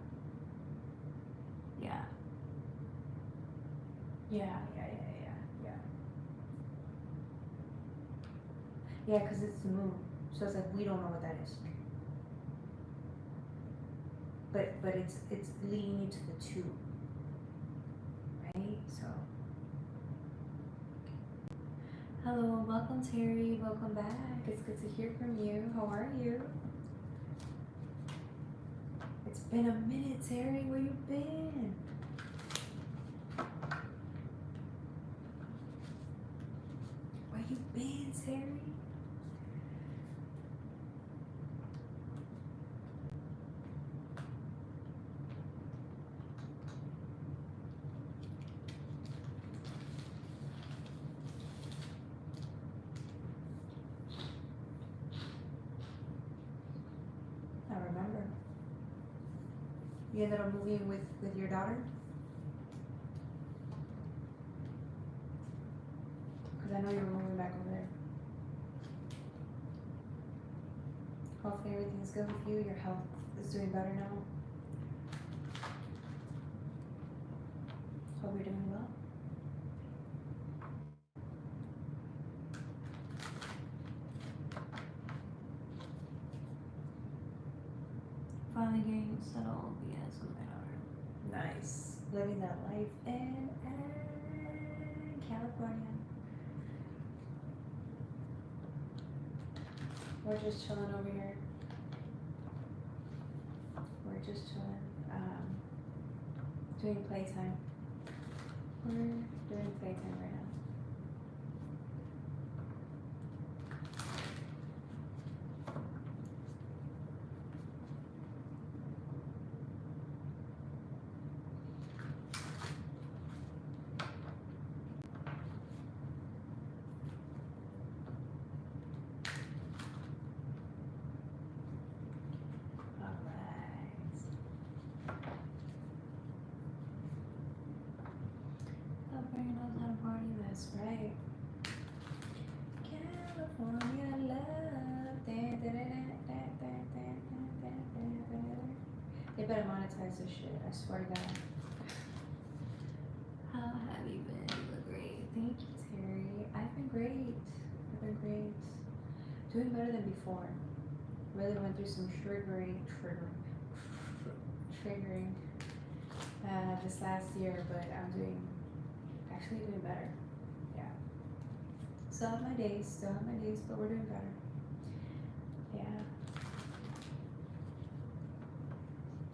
Yeah. Yeah. Yeah, because it's the moon. So it's like we don't know what that is. But it's leading you to the two. Right? So hello, welcome Terry, welcome back. It's good to hear from you. How are you? It's been a minute, Terry. Where you been? Where you been, Terry? I remember. You ended up moving with your daughter? Because I know you were moving back over there. Hopefully everything's good with you. Your health is doing better now. Hope you're doing well. Finally getting settled, yes, with my daughter. Nice. Living that life in California. We're just chilling over here. We're just chilling. Doing playtime. We're doing playtime right now. That's right. California love. They better monetize this shit, I swear to God. great. I've been great. Doing better than before. Really went through some triggering this last year, but I'm actually doing better. Yeah. Still have my days, but we're doing better. Yeah.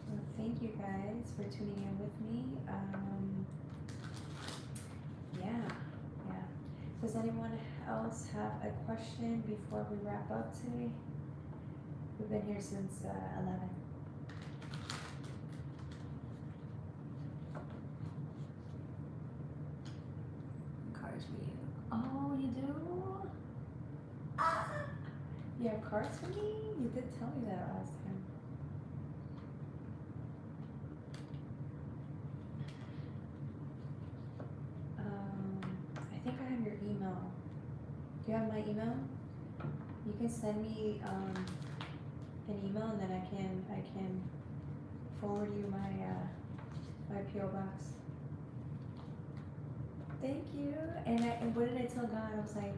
Well, thank you guys for tuning in with me. Yeah. Does anyone else have a question before we wrap up today? We've been here since 11. Cards for you. Oh, you do? Ah! You have cards for me? You did tell me that last time. I think I have your email. Do you have my email? You can send me an email, and then I can forward you my my PO box. Thank you. And what did I tell God? I was like,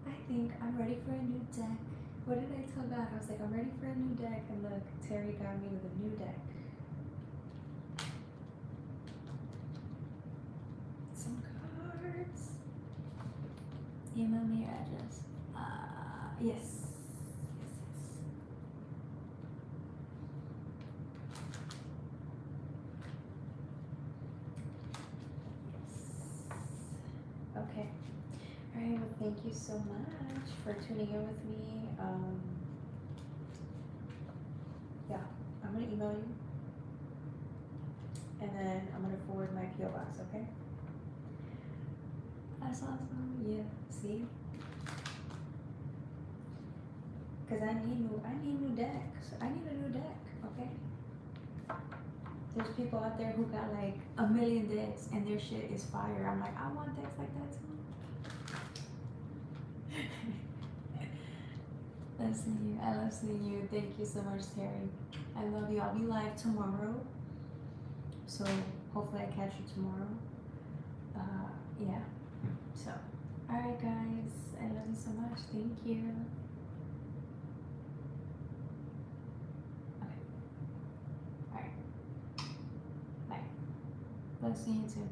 I think I'm ready for a new deck. What did I tell God? I was like, I'm ready for a new deck. And look, Terry got me with a new deck. Some cards. Email me your address. Yes. Okay. Alright, well, thank you so much for tuning in with me. Yeah, I'm gonna email you, and then I'm gonna forward my PO box, okay? That's awesome. Yeah, see? Because I need new decks. I need a new deck, okay? There's people out there who got like 1 million decks and their shit is fire. I'm like, I want decks like that too. Love seeing you. I love seeing you. Thank you so much, Terry. I love you. I'll be live tomorrow. So hopefully I catch you tomorrow. Yeah. So, alright guys. I love you so much. Thank you. Okay. Alright. Bye. Love seeing you too.